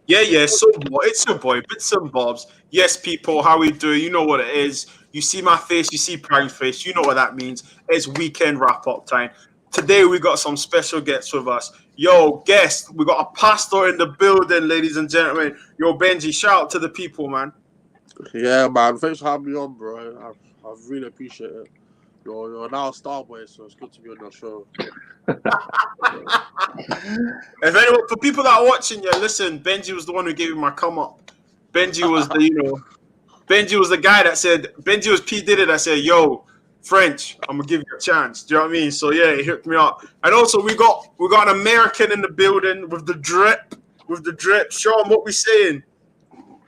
Yeah. So what? It's your boy, Bits and Bobs. Yes, people, how we do? You know what it is. You see my face, you see Prime face. You know what that means. It's weekend wrap up time. Today we got some special guests with us. Yo, guest, we got a pastor in the building, ladies and gentlemen. Yo, Benji, shout out to the people, man. Yeah, man. Thanks for having me on, bro. I really appreciate it. You're now a star boy, so it's good to be on your show. If anyone, for people that are watching, yeah, listen, Benji was the one who gave me my come up. Benji was Benji was the guy that said, Benji was P. Diddy that said, yo, French, I'm gonna give you a chance. Do you know what I mean? So yeah, he hooked me up. And also we got an American in the building with the drip. With the drip. Sean, what we saying?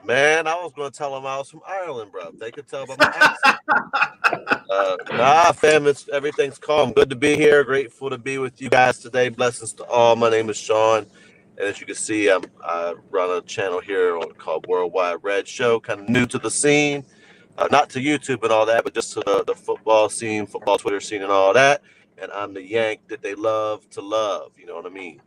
Man, I was going to tell them I was from Ireland, bro. They could tell by my accent. Nah, fam, everything's calm. Good to be here. Grateful to be with you guys today. Blessings to all. My name is Sean. And as you can see, I run a channel here called Worldwide Red Show. Kind of new to the scene. Not to YouTube and all that, but just to the football scene, football Twitter scene and all that. And I'm the Yank that they love to love. You know what I mean?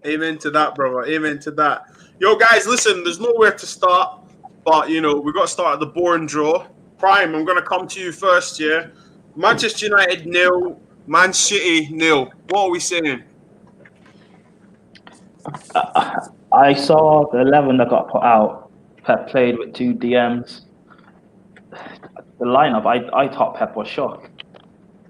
Amen to that, brother. Amen to that. Yo, guys, listen, there's nowhere to start, but, we got to start at the boring draw. Prime, I'm going to come to you first, yeah? Manchester United 0, Man City 0. What are we saying? I saw the 11 that got put out. Pep played with 2 DMs. The lineup, I thought Pep was shook.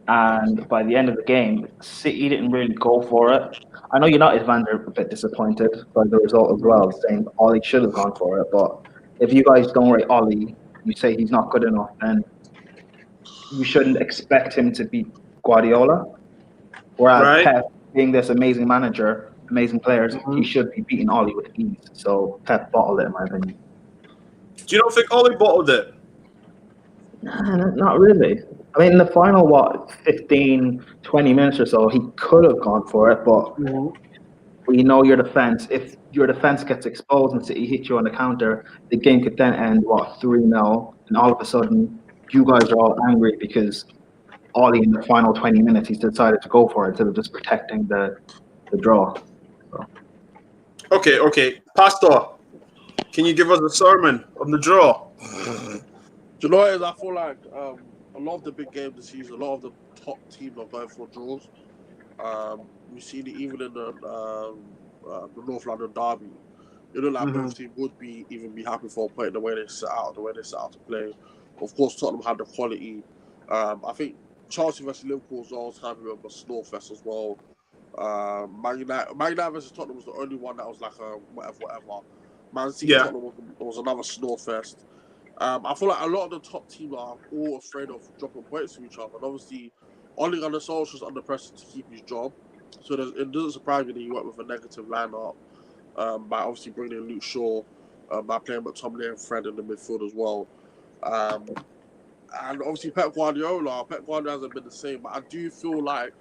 And by the end of the game, City didn't really go for it. I know United fans are a bit disappointed by the result as well, saying Ollie should have gone for it. But if you guys don't rate Ollie, you say he's not good enough, then you shouldn't expect him to beat Guardiola. Whereas Pep, being this amazing manager, amazing players, he should be beating Ollie with ease. So Pep bottled it, in my opinion. Do you not think Ollie bottled it? Nah, not really. I mean, in the final, 15, 20 minutes or so, he could have gone for it, but we know your defense. If your defense gets exposed and City hit you on the counter, the game could then end, 3-0, and all of a sudden, you guys are all angry because Ollie in the final 20 minutes, he's decided to go for it instead of just protecting the draw. So. Okay. Pastor, can you give us a sermon on the draw? Do you know what it is? I feel like a lot of the big games this season, a lot of the top teams are going for draws. We've seen it even in the North London derby. You know, like both teams would be happy for a point the way they set out to play. Of course, Tottenham had the quality. I think Chelsea versus Liverpool was always kind of a snowfest as well. Man United versus Tottenham was the only one that was like a whatever. Man City Tottenham was another snowfest. I feel like a lot of the top teams are all afraid of dropping points to each other. And obviously, Ole Gunnar Solskjaer's under pressure to keep his job. So it doesn't surprise me that he went with a negative lineup by obviously bringing in Luke Shaw, by playing McTominay and Fred in the midfield as well. And obviously Pep Guardiola hasn't been the same. But I do feel like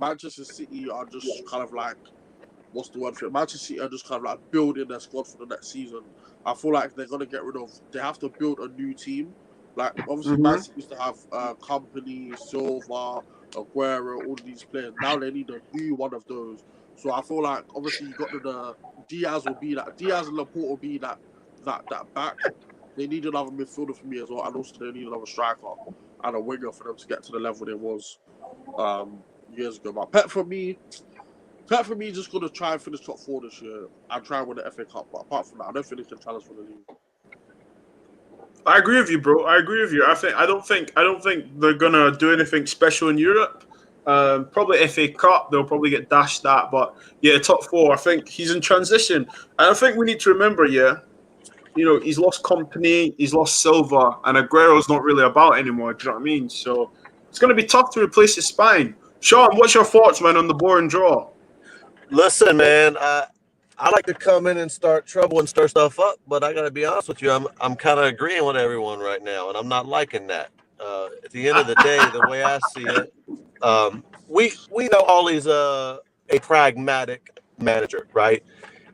Manchester City are just kind of like, what's the word for it? Manchester City are just kind of like building their squad for the next season. I feel like they're going to they have to build a new team. Like, obviously, Man City used to have Company, Silva, Aguero, all these players. Now they need a new one of those. So I feel like, obviously, you got the Diaz and Laporte will be that back. They need another midfielder for me as well. And also, they need another striker and a winger for them to get to the level they was years ago. But Pep for me, just going to try and finish top 4 this year and try and win the FA Cup. But apart from that, I don't think they can challenge for the league. I agree with you, bro. I agree with you. I don't think they're gonna do anything special in Europe. Probably FA Cup, they'll probably get dashed at. But yeah, top 4. I think he's in transition, and I think we need to remember, he's lost Company, he's lost Silva, and Aguero's not really about anymore. Do you know what I mean? So it's gonna be tough to replace his spine. Sean, what's your thoughts, man, on the boring draw? Listen, man, I like to come in and start trouble and stir stuff up, but I got to be honest with you, I'm kind of agreeing with everyone right now, and I'm not liking that. At the end of the day, the way I see it, we know Ollie's a pragmatic manager, right?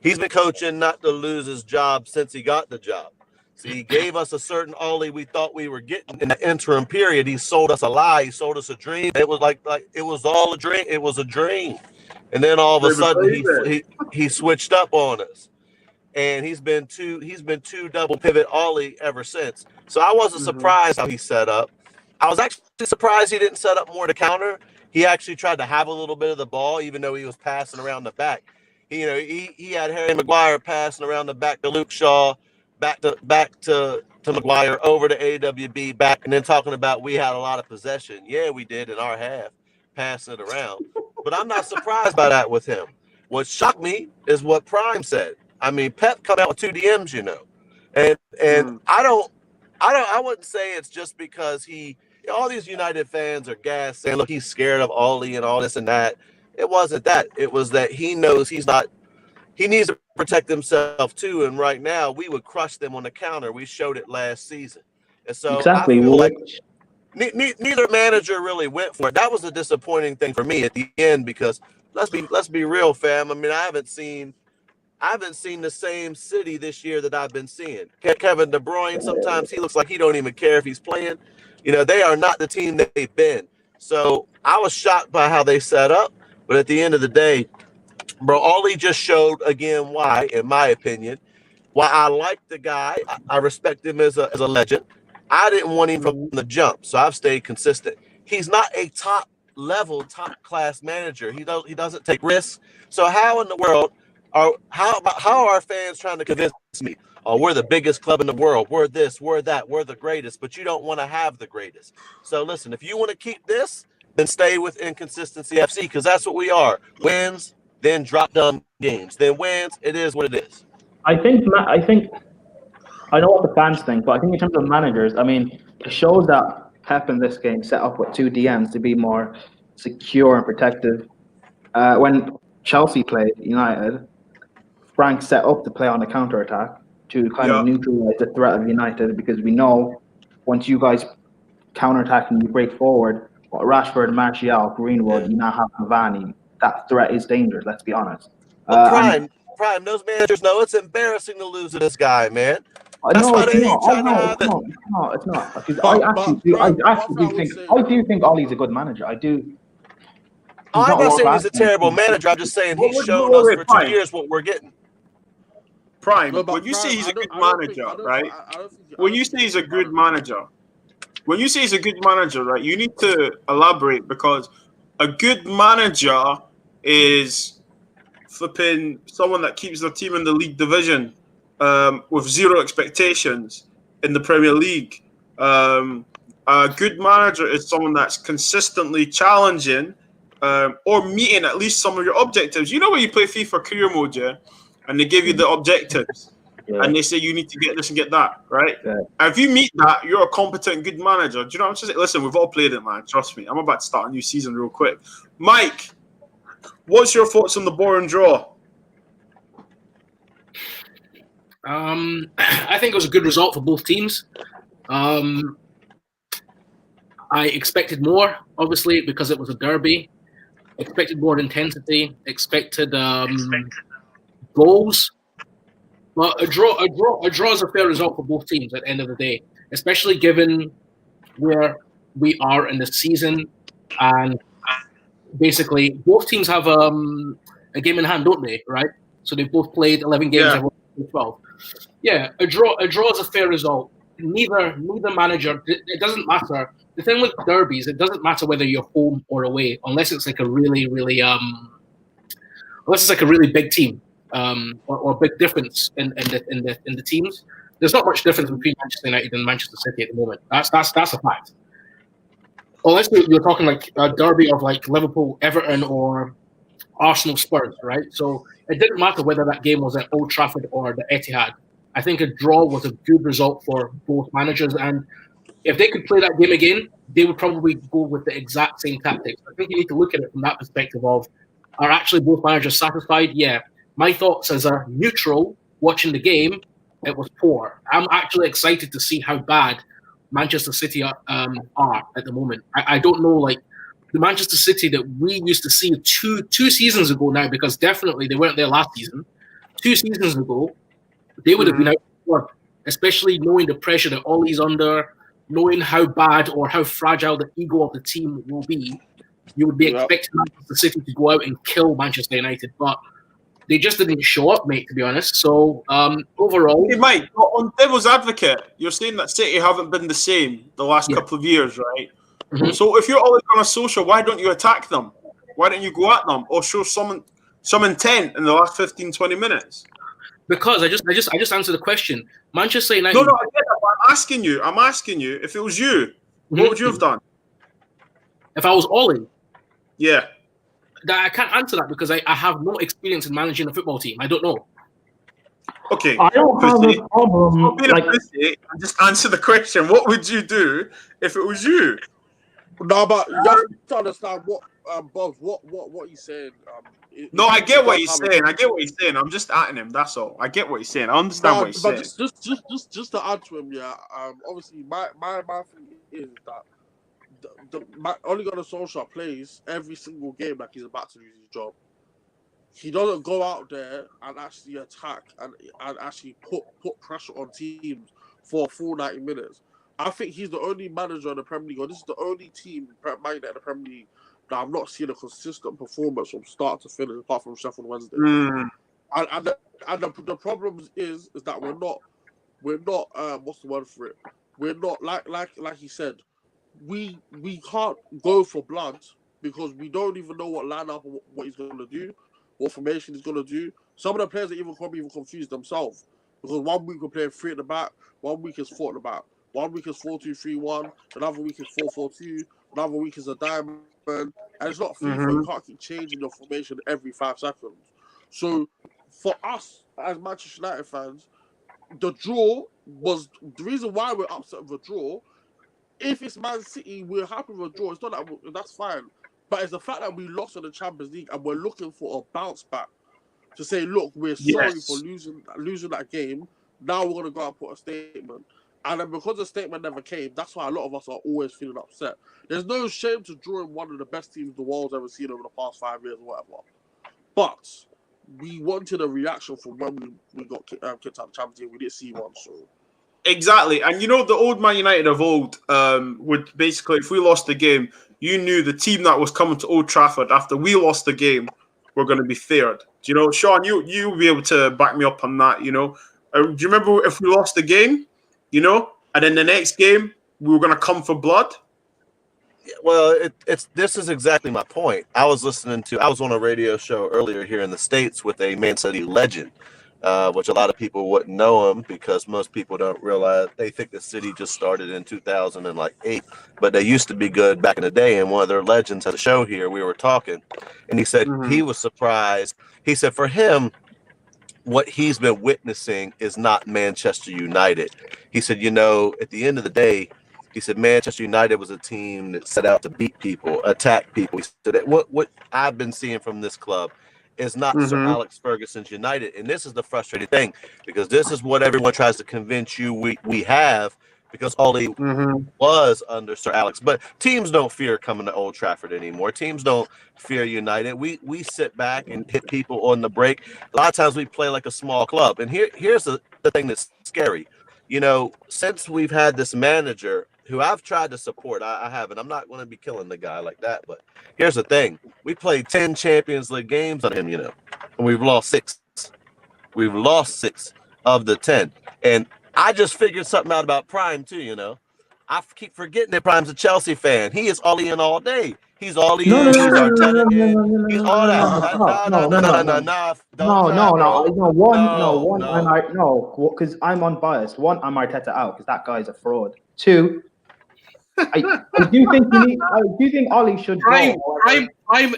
He's been coaching not to lose his job since he got the job. So he gave us a certain Ollie we thought we were getting in the interim period. He sold us a lie. He sold us a dream. It was like it was all a dream. It was a dream. And then all of a sudden he switched up on us. and he's been two double pivot Ollie ever since. So I wasn't surprised how he set up. I was actually surprised he didn't set up more to counter. He actually tried to have a little bit of the ball, even though he was passing around the back. He had Harry Maguire passing around the back to Luke Shaw, back to Maguire, over to AWB, back, and then talking about we had a lot of possession. Yeah, we did in our half, passing it around. But I'm not surprised by that with him. What shocked me is what Prime said. I mean, Pep come out with 2 DMs, and I wouldn't say it's just because all these United fans are gassed saying, look, he's scared of Ollie and all this and that. It wasn't that. It was that he knows he needs to protect himself too. And right now we would crush them on the counter. We showed it last season. And so exactly. I feel like neither manager really went for it. That was a disappointing thing for me at the end, because let's be real, fam. I mean, I haven't seen the same City this year that I've been seeing. Kevin De Bruyne, sometimes he looks like he don't even care if he's playing. They are not the team that they've been. So I was shocked by how they set up. But at the end of the day, bro, Ollie just showed again why, in my opinion, why I like the guy. I respect him as a legend. I didn't want him from the jump, so I've stayed consistent. He's not a top class manager. He doesn't take risks. So how in the world how are our fans trying to convince me? Oh, we're the biggest club in the world. We're this, we're that, we're the greatest, but you don't want to have the greatest. So listen, if you want to keep this, then stay with Inconsistency FC, because that's what we are. Wins, then drop down games. Then wins, it is what it is. I think I know what the fans think, but I think in terms of managers, I mean, it shows that Pep in this game set up with 2 DMs to be more secure and protective. When Chelsea played United, Frank set up to play on the counter-attack to kind of neutralize the threat of United, because we know once you guys counter-attack and you break forward, Rashford, Martial, Greenwood, you now have Cavani. That threat is dangerous, let's be honest. Prime, those managers know it's embarrassing to lose to this guy, man. That's why they ain't trying to have it. No, it's not. Because I do think Ollie's a good manager. I do. I'm not saying he's a terrible manager. I'm just saying he's shown us for 2 years what we're getting. Prime, when you say he's a good manager, right? When you say he's a good manager, right, you need to elaborate, because a good manager is flipping someone that keeps their team in the league division with zero expectations in the Premier League. A good manager is someone that's consistently challenging or meeting at least some of your objectives. You know when you play FIFA career mode, yeah? And they give you the objectives, and they say you need to get this and get that, right? Yeah. And if you meet that, you're a competent, good manager. Do you know what I'm saying? Listen, we've all played it, man. Trust me. I'm about to start a new season real quick. Mike, what's your thoughts on the boring draw? I think it was a good result for both teams. I expected more, obviously, because it was a derby. Expected more intensity. Expected goals. But a draw is a fair result for both teams at the end of the day, especially given where we are in the season. And basically, both teams have a game in hand, don't they? Right? So they both played 11 games. Yeah. 12. Yeah, a draw is a fair result. Neither manager. It doesn't matter. The thing with derbies, it doesn't matter whether you're home or away, unless it's like a really big team, or a big difference in the teams. There's not much difference between Manchester United and Manchester City at the moment. That's a fact. Unless you're talking like a derby of like Liverpool, Everton, or Arsenal, Spurs, right? So it didn't matter whether that game was at Old Trafford or the Etihad. I think a draw was a good result for both managers, and if they could play that game again, they would probably go with the exact same tactics. I think you need to look at it from that perspective of, are actually both managers satisfied? Yeah. My thoughts as a neutral watching the game, it was poor. I'm actually excited to see how bad Manchester City are at the moment. I don't know, like, the Manchester City that we used to see two seasons ago now, because definitely they weren't there last season. 2 seasons ago, they would have been out of work, especially knowing the pressure that Ollie's under, knowing how bad or how fragile the ego of the team will be. You would be expecting Manchester City to go out and kill Manchester United. But They just didn't show up, mate, to be honest. So overall, Hey, Mike, on devil's advocate, you're saying that City haven't been the same the last Yeah. couple of years, right? Mhm. So if you're always on a social, why don't you attack them? Why don't you go at them or show some intent in the last 15, 20 minutes? because I just answered the question. Manchester United. No, I get that, but I'm asking you, if it was you, what would you have done? If I was Ollie, Yeah. I can't answer that because I have no experience in managing a football team. I don't know. Okay. I don't have Pussy. a problem. Not being Like, a pussy, just answer the question. What would you do if it was you? No, but you have to understand what, Bob, what he's saying. No, I get what he's does saying. have I get what he's saying. I'm just atting him. That's all. I get what he's saying. I understand what he's but saying. just to add to him, yeah. Obviously, my thing is that Ole Gunnar Solskjaer plays every single game like he's about to lose his job. He doesn't go out there and actually attack and actually put pressure on teams for a full 90 minutes. I think he's the only manager in the Premier League, or this is the only team in the Premier League that I've not seen a consistent performance from start to finish, apart from Sheffield Wednesday. And the problem is that we're not what's the word for it? We're not like he said, we can't go for blood because we don't even know what lineup or what he's going to do, what formation he's going to do. Some of the players are even confused themselves because 1 week we're playing 3 at the back, 1 week is 4 at the back, 1 week is 4-2-3-1, another week is 4-4-2, another week is a diamond, and it's not FIFA. You can't keep changing your formation every 5 seconds. So for us as Manchester United fans, the draw was the reason why we're upset with the draw. If it's Man City, we're happy with a draw. It's not that that's fine, but it's the fact that we lost in the Champions League and we're looking for a bounce back to say, look, we're sorry for losing that game. Now we're gonna go and put a statement, and then because the statement never came, that's why a lot of us are always feeling upset. There's no shame to drawing one of the best teams the world's ever seen over the past 5 years or whatever, but we wanted a reaction from when we got kicked out of the Champions League. We didn't see one, so. Exactly. And you know, the old Man United of old would basically, if we lost the game, you knew the team that was coming to Old Trafford after we lost the game were going to be feared. Do you know, Sean, you'll be able to back me up on that, you know. Do you remember if we lost the game, you know, and then the next game we were going to come for blood? Well, this is exactly my point. I was on a radio show earlier here in the States with a Man City legend, which a lot of people wouldn't know him because most people don't realize. They think the city just started in 2008, but they used to be good back in the day. And one of their legends had a show here. We were talking, and he said he was surprised. He said for him, what he's been witnessing is not Manchester United. He said, you know, at the end of the day, he said Manchester United was a team that set out to beat people, attack people. He said that what I've been seeing from this club is not Sir Alex Ferguson's United. And this is the frustrating thing, because this is what everyone tries to convince you we have, because all he was under Sir Alex. But teams don't fear coming to Old Trafford anymore. Teams don't fear United. We sit back and hit people on the break. A lot of times we play like a small club. And here's the thing that's scary. You know, since we've had this manager who I've tried to support, I haven't. I'm not going to be killing the guy like that. But here's the thing. We played 10 Champions League games on him, you know, and we've lost 6. We've lost 6 of the 10. And I just figured something out about Prime, too, you know. I keep forgetting that Prime's a Chelsea fan. He is all in all day. He's all in. He's Arteta in. He's all that. No, because I'm unbiased. 1, I'm Arteta out because that guy's a fraud. 2, I do think Ollie should Prime go.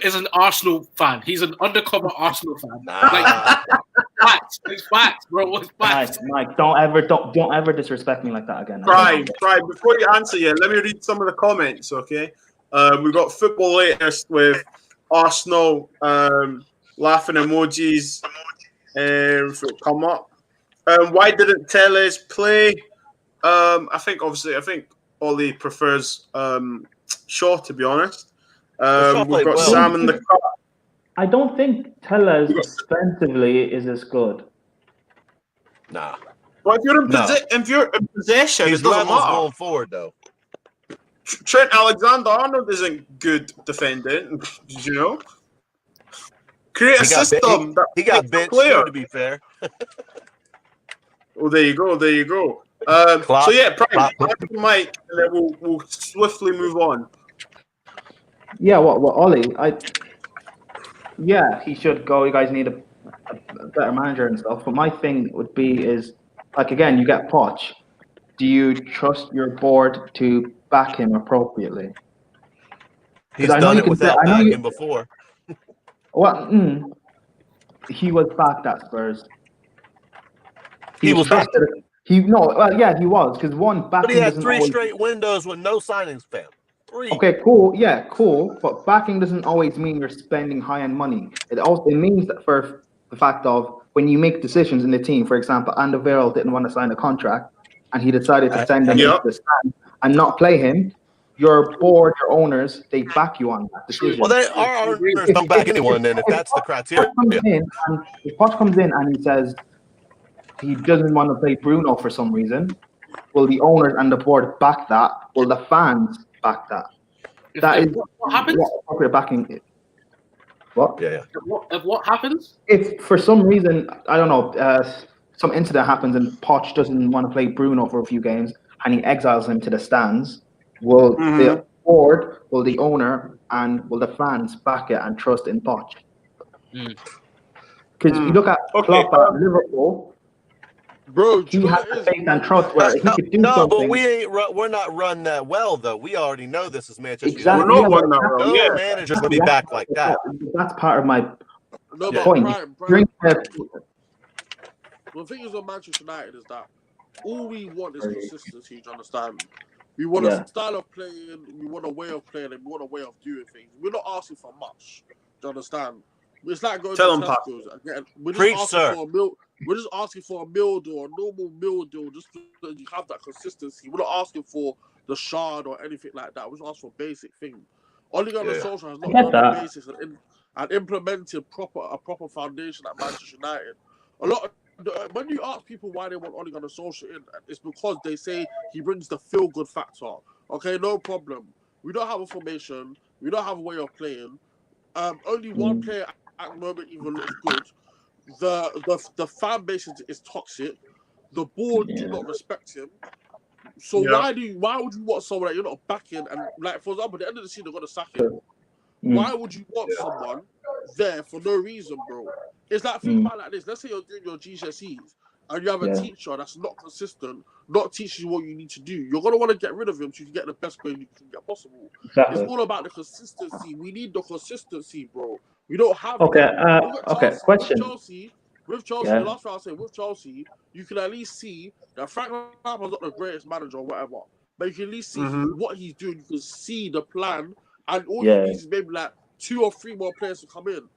is an Arsenal fan. He's an undercover Arsenal fan. It's facts, bro. It's facts. Mike, don't ever disrespect me like that again. Prime. Before you answer, let me read some of the comments, okay? We've got Football Latest with Arsenal laughing emojis come up. Why didn't Telles play? I think Ollie prefers Shaw, to be honest. We've got Sam in the car. I don't think Telles defensively is as good. Nah. But if you're in possession, his it doesn't level's matter. going forward, though. Trent Alexander-Arnold isn't good defending, you know. Create a He got system that He got fits the benched player. too, to be fair. Oh, there you go. There you go. Klopp- So yeah, Prime, Klopp- back to Mike, and then we'll swiftly move on. Yeah, what Ollie? Yeah, he should go. You guys need a better manager and stuff. But my thing would be is, like, again, you get Poch. Do you trust your board to back him appropriately? He's I know done you it can without say- I know you- backing before. Well, he was backed at Spurs. He was back. trusted. He was, because one But backing he had doesn't 3 always. straight windows with no signings, fam. 3. Okay, cool. Yeah, cool. But backing doesn't always mean you're spending high-end money. It means that for the fact of when you make decisions in the team, for example, Alderweireld didn't want to sign a contract, and he decided to send him Yeah. to the stand and not play him. Your board, your owners, they back you on that decision. Well, our owners don't back anyone then if that's the criteria. If Poch comes in and he says he doesn't want to play Bruno for some reason, will the owners and the board back that? Will the fans back that? That is what happens. what appropriate backing is. What? Yeah. If what happens? If for some reason, I don't know, some incident happens and Poch doesn't want to play Bruno for a few games and he exiles him to the stands, will the board, will the owner, and will the fans back it and trust in Poch? Because you look at Klopp at Liverpool, Bro, he had the faith and trust where he could do No, something. but we're not run that well though. We already know this is Manchester Exactly. United. We're not one that No well. Yeah. manager's gonna be back like that. That's part of my No, Yeah. but point. Brian, Drink the thing is with Manchester United is that all we want is consistency, do you understand? We want a style of playing, we want a way of playing, and we want a way of doing things. We're not asking for much, do you understand? It's like going Tell to them, Tesco's and getting, Preach, sir. we're just asking for a meal deal, a normal meal deal, just so that you have that consistency. We're not asking for the shard or anything like that. We're just asking for basic things. Ole Gunnar Solskjaer has not I get done the that. basics and implemented a proper foundation at Manchester United. A lot of, when you ask people why they want Ole Gunnar Solskjaer in, it's because they say he brings the feel-good factor. Okay, no problem. We don't have a formation. We don't have a way of playing. Only one player at the moment even looks good. The fan base is toxic. The board do not respect him. So why would you want someone that you're not backing? And like, for example, at the end of the season they're gonna sack him. Why would you want someone there for no reason, bro? It's like, think about it like this. Let's say you're doing your GCSEs and you have a teacher that's not consistent, not teaching you what you need to do. You're going to want to get rid of him so you can get the best grade you can get possible. Exactly. It's all about the consistency. We need the consistency, bro. We don't have Okay, that. question. With Chelsea, the last thing I'll say, with Chelsea, you can at least see that Frank Lampard's not the greatest manager or whatever, but you can at least see what he's doing. You can see the plan, and all you need is maybe like 2 or 3 more players to come in.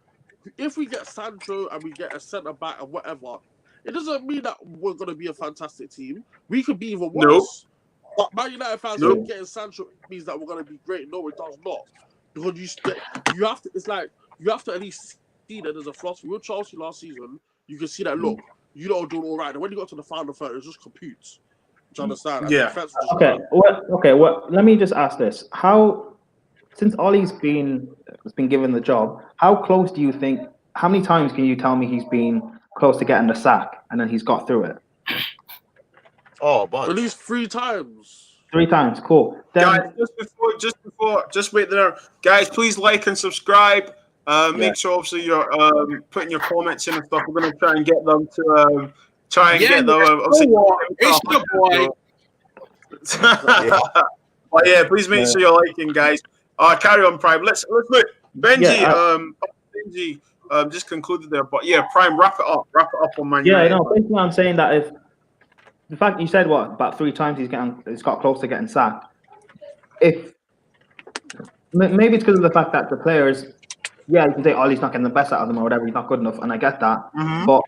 If we get Sancho and we get a centre back and whatever, it doesn't mean that we're going to be a fantastic team. We could be even worse. But Man United fans getting Sancho means that we're going to be great. No, it does not. Because you have to. It's like you have to at least see that there's a philosophy. With Chelsea last season, you can see that. Look, you don't do all right. And when you got to the final third, it was just computes. Do you understand? And the defense was just Well, let me just ask this: since Ollie's been given the job, how close do you think? How many times can you tell me he's been close to getting the sack, and then he's got through it? Oh, a bunch. at least 3 times. 3 times, cool. Then, Guys, just wait there. Guys, please like and subscribe. Make sure obviously you're putting your comments in and stuff. We're going to try and get them to get them. Obviously, It's your boy. But yeah, please make sure you're liking, guys. Carry on, Prime. Let's look. Benji, Benji just concluded there, but yeah, Prime, wrap it up on Man United. Yeah, no. Basically, I'm saying that if the fact you said about 3 times he's got close to getting sacked. If maybe it's because of the fact that the players, you can say Ollie's not getting the best out of them or whatever, he's not good enough, and I get that. But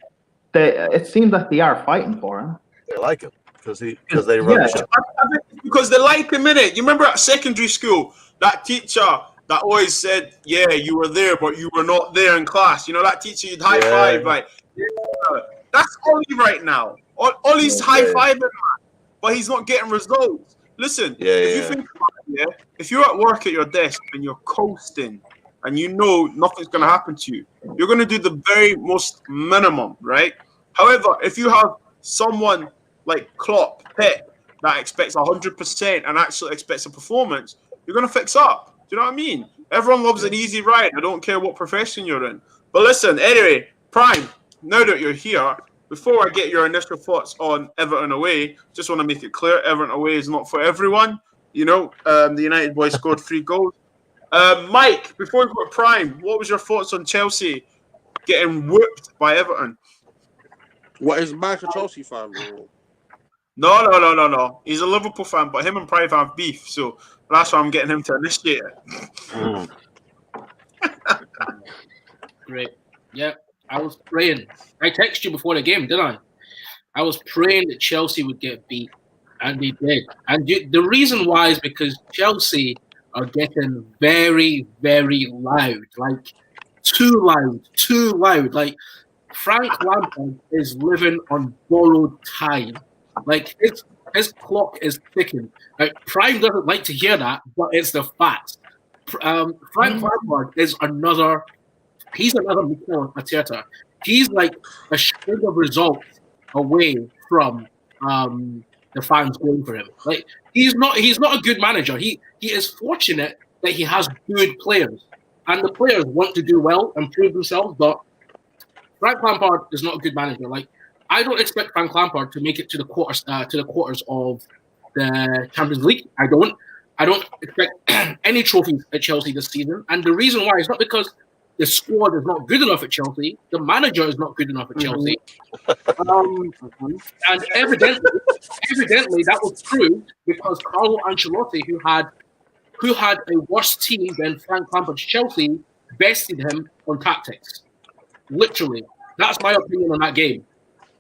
it seems like they are fighting for him. They like him because they run the show. I think it's because they like him, innit? You remember at secondary school, that teacher that always said, "Yeah, you were there, but you were not there in class." You know, that teacher you'd high five, like, that's Ollie right now. Ollie's high fiving, but he's not getting results. Listen, if you think about it, if you're at work at your desk and you're coasting, and you know nothing's going to happen to you, you're going to do the very most minimum, right? However, if you have someone like Klopp, Pep, that expects 100% and actually expects a performance, you're going to fix up. Do you know what I mean? Everyone loves an easy ride. I don't care what profession you're in. But listen, anyway, Prime, now that you're here, before I get your initial thoughts on Everton away, just want to make it clear, Everton away is not for everyone. You know, the United boys scored 3 goals. Mike, before we go to Prime, what was your thoughts on Chelsea getting whooped by Everton? What is Mike a Chelsea fan, bro? No. He's a Liverpool fan, but him and Prime have beef, so that's why I'm getting him to initiate it. Great. Yeah, I was praying. I texted you before the game, didn't I? I was praying that Chelsea would get beat, and they did. And the reason why is because Chelsea are getting very, very loud. Like, too loud. Like, Frank Lampard is living on borrowed time. Like, his clock is ticking. Like, Prime doesn't like to hear that, but it's the fact. Frank Lampard is another Mikel Arteta. He's like a string of results away from the fans going for him. Like, he's not a good manager. He is fortunate that he has good players, and the players want to do well and prove themselves. But Frank Lampard is not a good manager. Like, I don't expect Frank Lampard to make it to the quarters of the Champions League. I don't expect any trophies at Chelsea this season, and the reason why is not because the squad is not good enough at Chelsea. The manager is not good enough at Chelsea. And evidently that was true because Carlo Ancelotti, who had a worse team than Frank Lampard's Chelsea, bested him on tactics. Literally. That's my opinion on that game.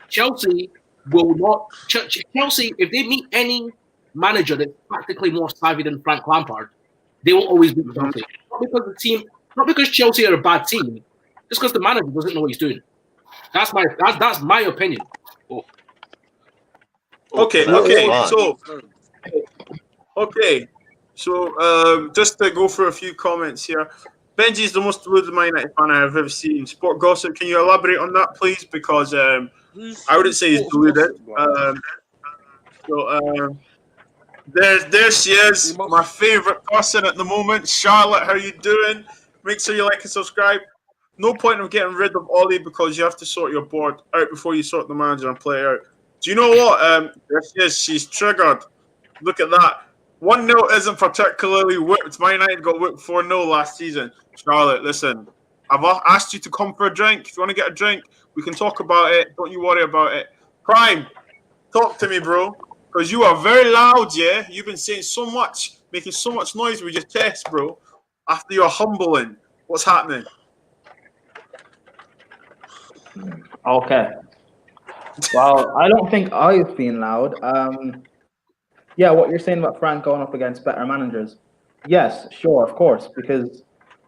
Chelsea, if they meet any manager that's practically more savvy than Frank Lampard, they will always beat Chelsea. Not because Chelsea are a bad team, just because the manager doesn't know what he's doing. That's my opinion. Okay. So just to go through a few comments here. Benji's the most deluded Man United fan I have ever seen. Sport Gossip, can you elaborate on that, please? Because I wouldn't say he's deluded. There she is, my favourite person at the moment. Charlotte, how you doing? Make sure you like and subscribe. No point of getting rid of Ollie because you have to sort your board out before you sort the manager and play out. Do you know what? There she is. She's triggered. Look at that. 1-0 isn't particularly whipped. Man United got whipped 4-0 last season. Charlotte, listen. I've asked you to come for a drink. If you want to get a drink, we can talk about it. Don't you worry about it. Prime, talk to me, bro. Because you are very loud, yeah? You've been saying so much, making so much noise with your chest, bro. After you're humbling, what's happening? Okay. Well, I don't think I've been loud. Yeah, what you're saying about Frank going up against better managers. Yes, sure, of course, because,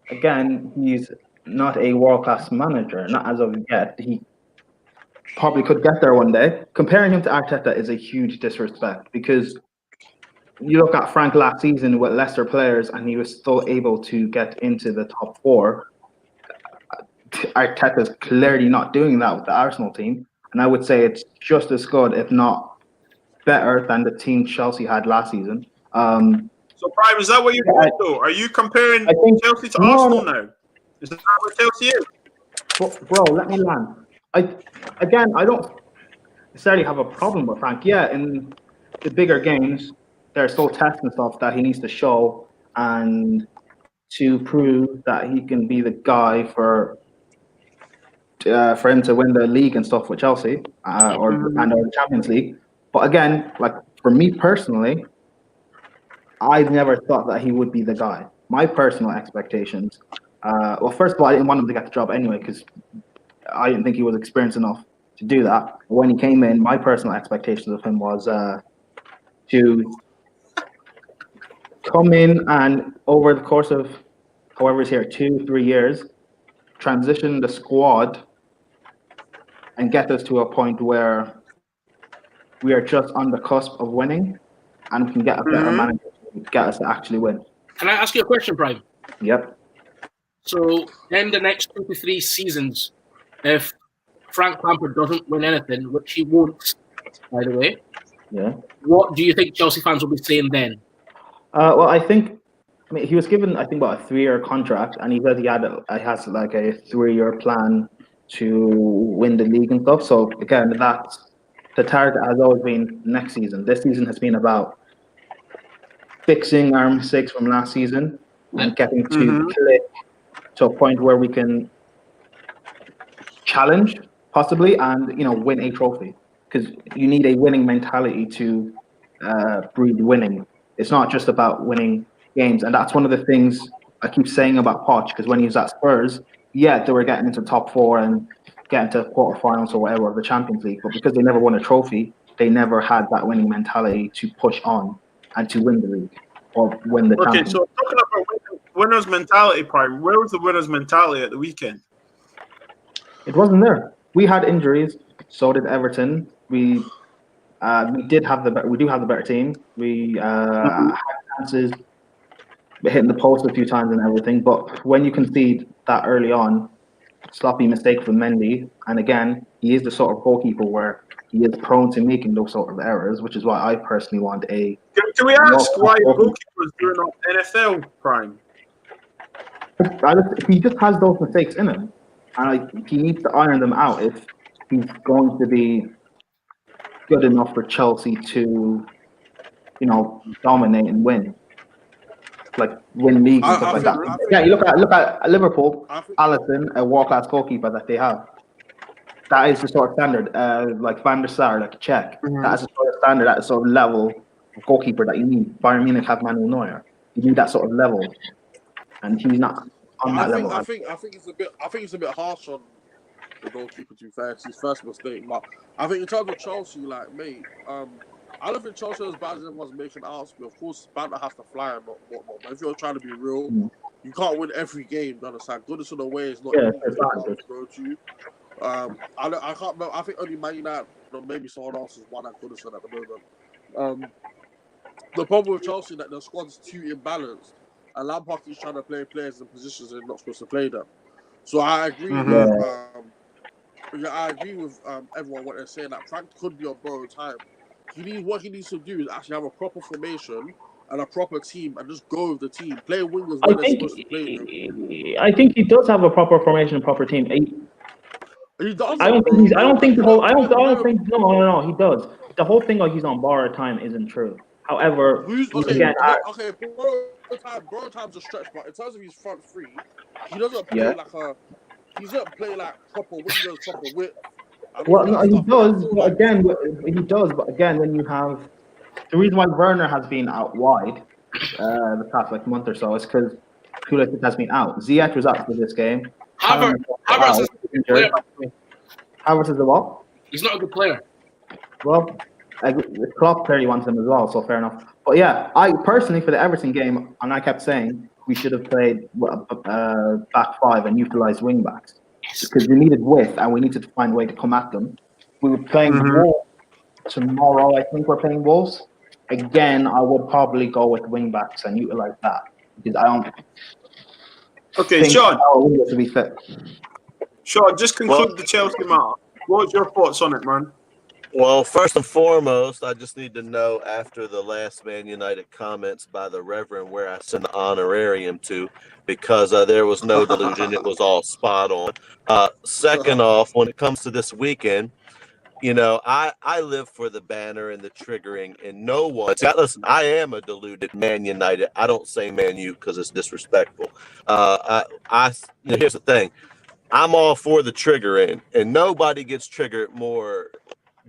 again, he's not a world-class manager, not as of yet. He probably could get there one day. Comparing him to Arteta is a huge disrespect because you look at Frank last season with lesser players and he was still able to get into the top 4. Arteta's clearly not doing that with the Arsenal team. And I would say it's just as good, if not better, than the team Chelsea had last season. So, Prime, is that what you're doing, though? Are you comparing Chelsea to Arsenal now? Is that what Chelsea is? Bro, let me land. I don't necessarily have a problem with Frank. Yeah, in the bigger games, there are still tests and stuff that he needs to show and to prove that he can be the guy for him to win the league and stuff with Chelsea or the Champions League. But again, like for me personally, I never thought that he would be the guy. My personal expectations. Well, first of all, I didn't want him to get the job anyway because I didn't think he was experienced enough to do that. But when he came in, my personal expectations of him was to come in and over the course of however is here 2-3 years, transition the squad and get us to a point where we are just on the cusp of winning and we can get a better manager to get us to actually win. Can I ask you a question, Prime? Yep. So in the next 2 to 3 seasons, if Frank Lampard doesn't win anything, which he won't, by the way, Yeah. what do you think Chelsea fans will be saying then? Well, I mean, he was given, I think, about a 3-year contract, and he said he has like a 3-year plan to win the league and stuff. So again, the target has always been next season. This season has been about fixing our mistakes from last season and getting to click to a point where we can challenge possibly and win a trophy, because you need a winning mentality to breed winning. It's not just about winning games, and that's one of the things I keep saying about Poch, because when he was at Spurs, yeah, they were getting into top 4 and getting to quarterfinals or whatever of the Champions League, but because they never won a trophy, they never had that winning mentality to push on and to win the league or win the Champions League. So talking about winner's mentality, Prime, where was the winner's mentality at the weekend? It wasn't there. We had injuries, so did Everton. We do have the better team. We had chances, hitting the post a few times and everything. But when you concede that early on, sloppy mistake from Mendy, and again, he is the sort of goalkeeper where he is prone to making those sort of errors, which is why I personally want a. Can we ask why a goalkeeper is doing on NFL, Prime? He just has those mistakes in him, and he needs to iron them out if he's going to be good enough for Chelsea to, dominate and win, like win leagues and stuff like that. Yeah, you look at Liverpool, Alisson, a world-class goalkeeper that they have. That is the sort of standard, like Van der Sar, like Czech. That is the sort of standard, that sort of level of goalkeeper that you need. Bayern Munich have Manuel Neuer. You need that sort of level, and he's not on that level. I think it's a bit harsh on the goalkeeper, to be fair. It's his first mistake. But I think in terms of Chelsea, like, mate, I don't think Chelsea is as bad as everyone's making out. Of course, banter has to fly and whatnot. But if you're trying to be real, you can't win every game. You understand? Goodness in the way is not to go to. I can't remember. I think only Man United, or maybe someone else has won at Goodison at the moment. The problem with Chelsea is that the squad's too imbalanced, and Lampard is trying to play players in positions they're not supposed to play them. So I agree with everyone what they're saying, that Frank could be on borrowed time. What he needs to do is actually have a proper formation and a proper team, and just go with the team. Play wingers when they're supposed to play them. I think he does have a proper formation and proper team. He does. No, he does. The whole thing like he's on borrowed time isn't true. However, borrowed time's a stretch, but in terms of his front three, he doesn't play he doesn't play like proper wingers, proper width. Well, no, he does, but again, when you have the reason why Werner has been out wide the past month or so is because Pulisic has been out. Ziyech was out for this game. Havertz is a good player. Havertz is the what? He's not a good player. Well, Klopp clearly wants him as well, so fair enough. But yeah, I personally, for the Everton game, and I kept saying we should have played back 5 and utilised wing backs, because we needed width and we needed to find a way to come at them. We were playing Wolves tomorrow. I think we're playing Wolves again. I would probably go with wing backs and utilise that, because I don't. Okay, Sean. To be fit. Sean, just conclude the Chelsea matter. What's your thoughts on it, man? Well, first and foremost, I just need to know, after the last Man United comments by the Reverend, where I send the honorarium to, because there was no delusion. It was all spot on. Second off, when it comes to this weekend, I live for the banner and the triggering, and no one. Listen, I am a deluded Man United. I don't say Man U because it's disrespectful. Here's the thing. I'm all for the triggering, and nobody gets triggered more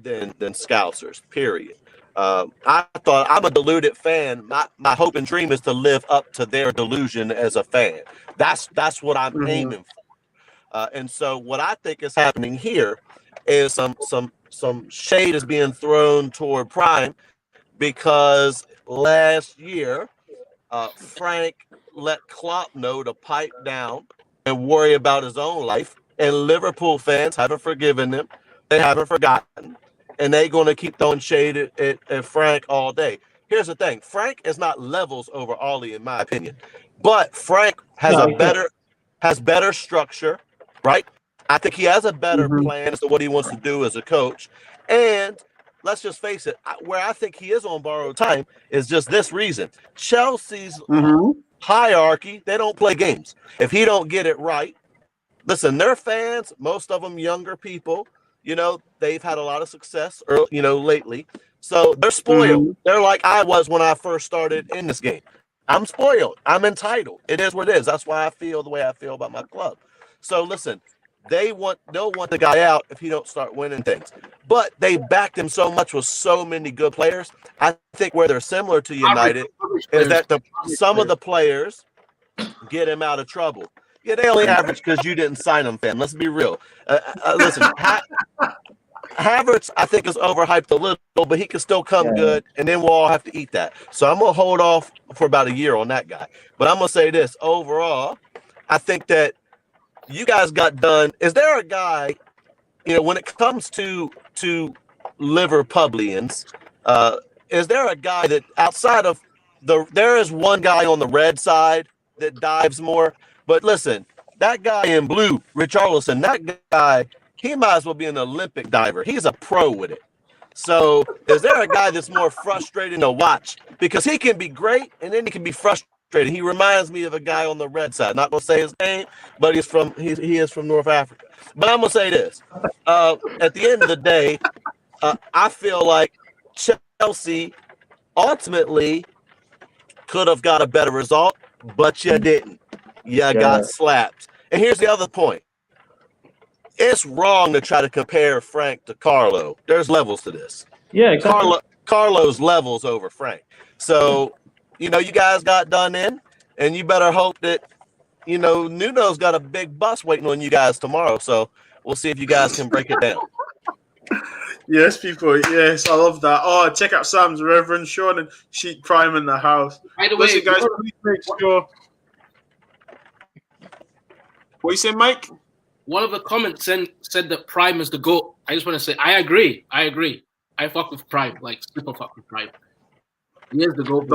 than Scousers, period. I thought, I'm a deluded fan. My hope and dream is to live up to their delusion as a fan. That's what I'm aiming for. And so what I think is happening here is some shade is being thrown toward Prime, because last year Frank let Klopp know to pipe down and worry about his own life, and Liverpool fans haven't forgiven him. They haven't forgotten, and they're going to keep throwing shade at Frank all day. Here's the thing. Frank is not levels over Ollie, in my opinion, but Frank has a better has better structure, right? I think he has a better plan as to what he wants to do as a coach. And let's just face it, where I think he is on borrowed time is just this reason. Chelsea's hierarchy, they don't play games. If he don't get it right, listen, their fans, most of them younger people, you know, they've had a lot of success, you know, lately. So they're spoiled. They're like I was when I first started in this game. I'm spoiled. I'm entitled. It is what it is. That's why I feel the way I feel about my club. So listen, they'll want the guy out if he don't start winning things. But they backed him so much with so many good players. I think where they're similar to United is that some of the players get him out of trouble. Yeah, they only average because you didn't sign them, fam. Let's be real. Listen, Havertz, I think, is overhyped a little, but he can still come good, and then we'll all have to eat that. So I'm going to hold off for about a year on that guy. But I'm going to say this. Overall, I think that you guys got done. Is there a guy, you know, when it comes to Liverpudlians, is there a guy that outside of there is one guy on the red side that dives more? But listen, that guy in blue, Richarlison, that guy, he might as well be an Olympic diver. He's a pro with it. So is there a guy that's more frustrating to watch? Because he can be great and then he can be frustrating. He reminds me of a guy on the red side. Not going to say his name, but he is from North Africa. But I'm going to say this. At the end of the day, I feel like Chelsea ultimately could have got a better result, but you didn't. You got slapped. And here's the other point. It's wrong to try to compare Frank to Carlo. There's levels to this. Yeah, exactly. Carlo's levels over Frank. So, you know, you guys got done in, and you better hope that, you know, Nuno's got a big bus waiting on you guys tomorrow. So we'll see if you guys can break it down. Yes, people. Yes, I love that. Oh, check out Sam's Reverend Sean and Sheet Prime in the house. By the way, Listen, guys, please make sure. What you saying, Mike? one of the comments said that Prime is the GOAT. I just want to say, I agree. I fuck with Prime, like super fuck with Prime. He is the GOAT.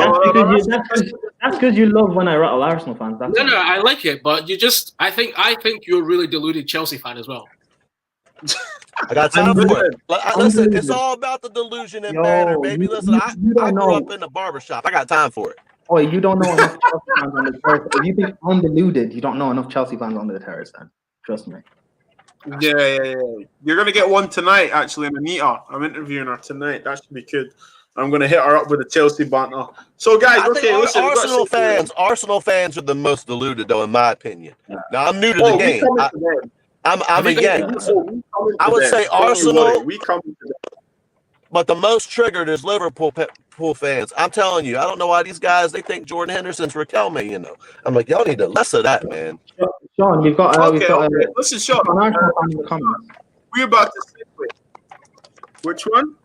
That's because you love when I rattle Arsenal fans. No, I like it, but I think you're a really deluded Chelsea fan as well. I got time for it. Listen, it's all about the delusion and banner, baby. Listen, I grew up in the barbershop. I got time for it. Oh, you don't know enough Chelsea fans on the terrace. If you think undeluded, you don't know enough Chelsea fans on the terrace, then. Trust me. Yeah. You're going to get one tonight, actually, in Anita. I'm interviewing her tonight. That should be good. I'm going to hit her up with a Chelsea banter. So, guys, listen. Arsenal fans are the most deluded, though, in my opinion. Now, I'm new to the game. I'm a Yankees. I would say Arsenal. We come to them. But the most triggered is Liverpool fans. I'm telling you, I don't know why these guys, they think Jordan Henderson's Riquelme, you know. I'm like, y'all need to less of that, man. Sean, we've got listen, Sean. We're about to segue. Which one?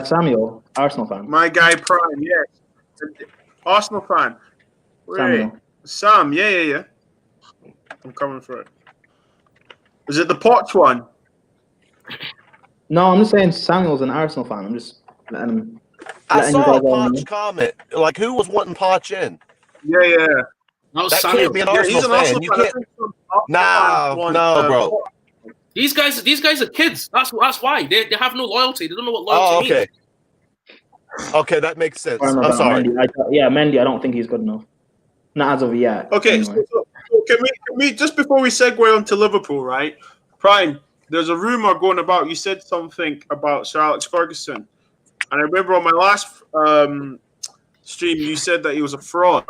Samuel, Arsenal fan. My guy Prime, yes. Arsenal fan. Wait. Sam, yeah. I'm coming for it. Is it the Poch one? No, I'm just saying Samuel's an Arsenal fan. I'm just letting him. I saw a Poch comment. Like, who was wanting Poch in? Yeah. That can't be an Arsenal fan. You can't. No, bro. These guys are kids. That's why they have no loyalty. They don't know what loyalty means. Okay, that makes sense. I'm sorry. Mendy. I don't think he's good enough. Not as of yet. Okay, anyway. so can we just before we segue onto Liverpool, right? Prime, there's a rumor going about. You said something about Sir Alex Ferguson, and I remember on my last stream you said that he was a fraud.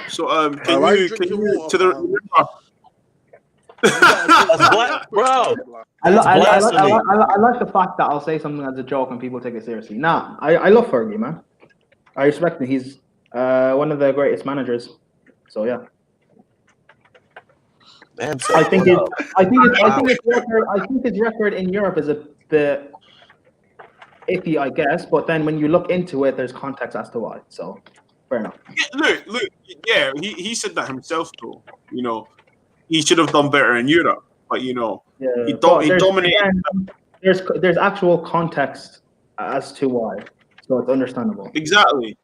So can you to the bro? I like the fact that I'll say something as a joke and people take it seriously. Nah, I love Fergie, man. I respect him. He's one of the greatest managers. So yeah. Man, I think his record in Europe is a bit iffy, I guess. But then when you look into it, there's context as to why. So fair enough. Yeah, look. Yeah, he said that himself, though. You know, he should have done better in Europe. But you know, he dominated. Again, there's actual context as to why, so it's understandable. Exactly.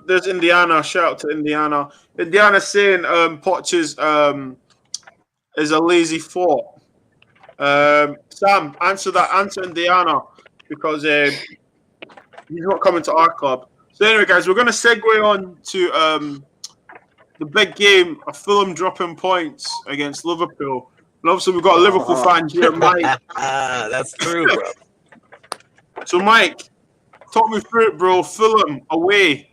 There's Indiana. Shout out to Indiana. Indiana's saying Poch is a lazy thought. Sam, answer that. Answer Indiana because he's not coming to our club. So anyway, guys, we're going to segue on to the big game of Fulham dropping points against Liverpool. And obviously, we've got a Liverpool fan here, Mike. That's true, bro. So, Mike, talk me through it, bro. Fulham away.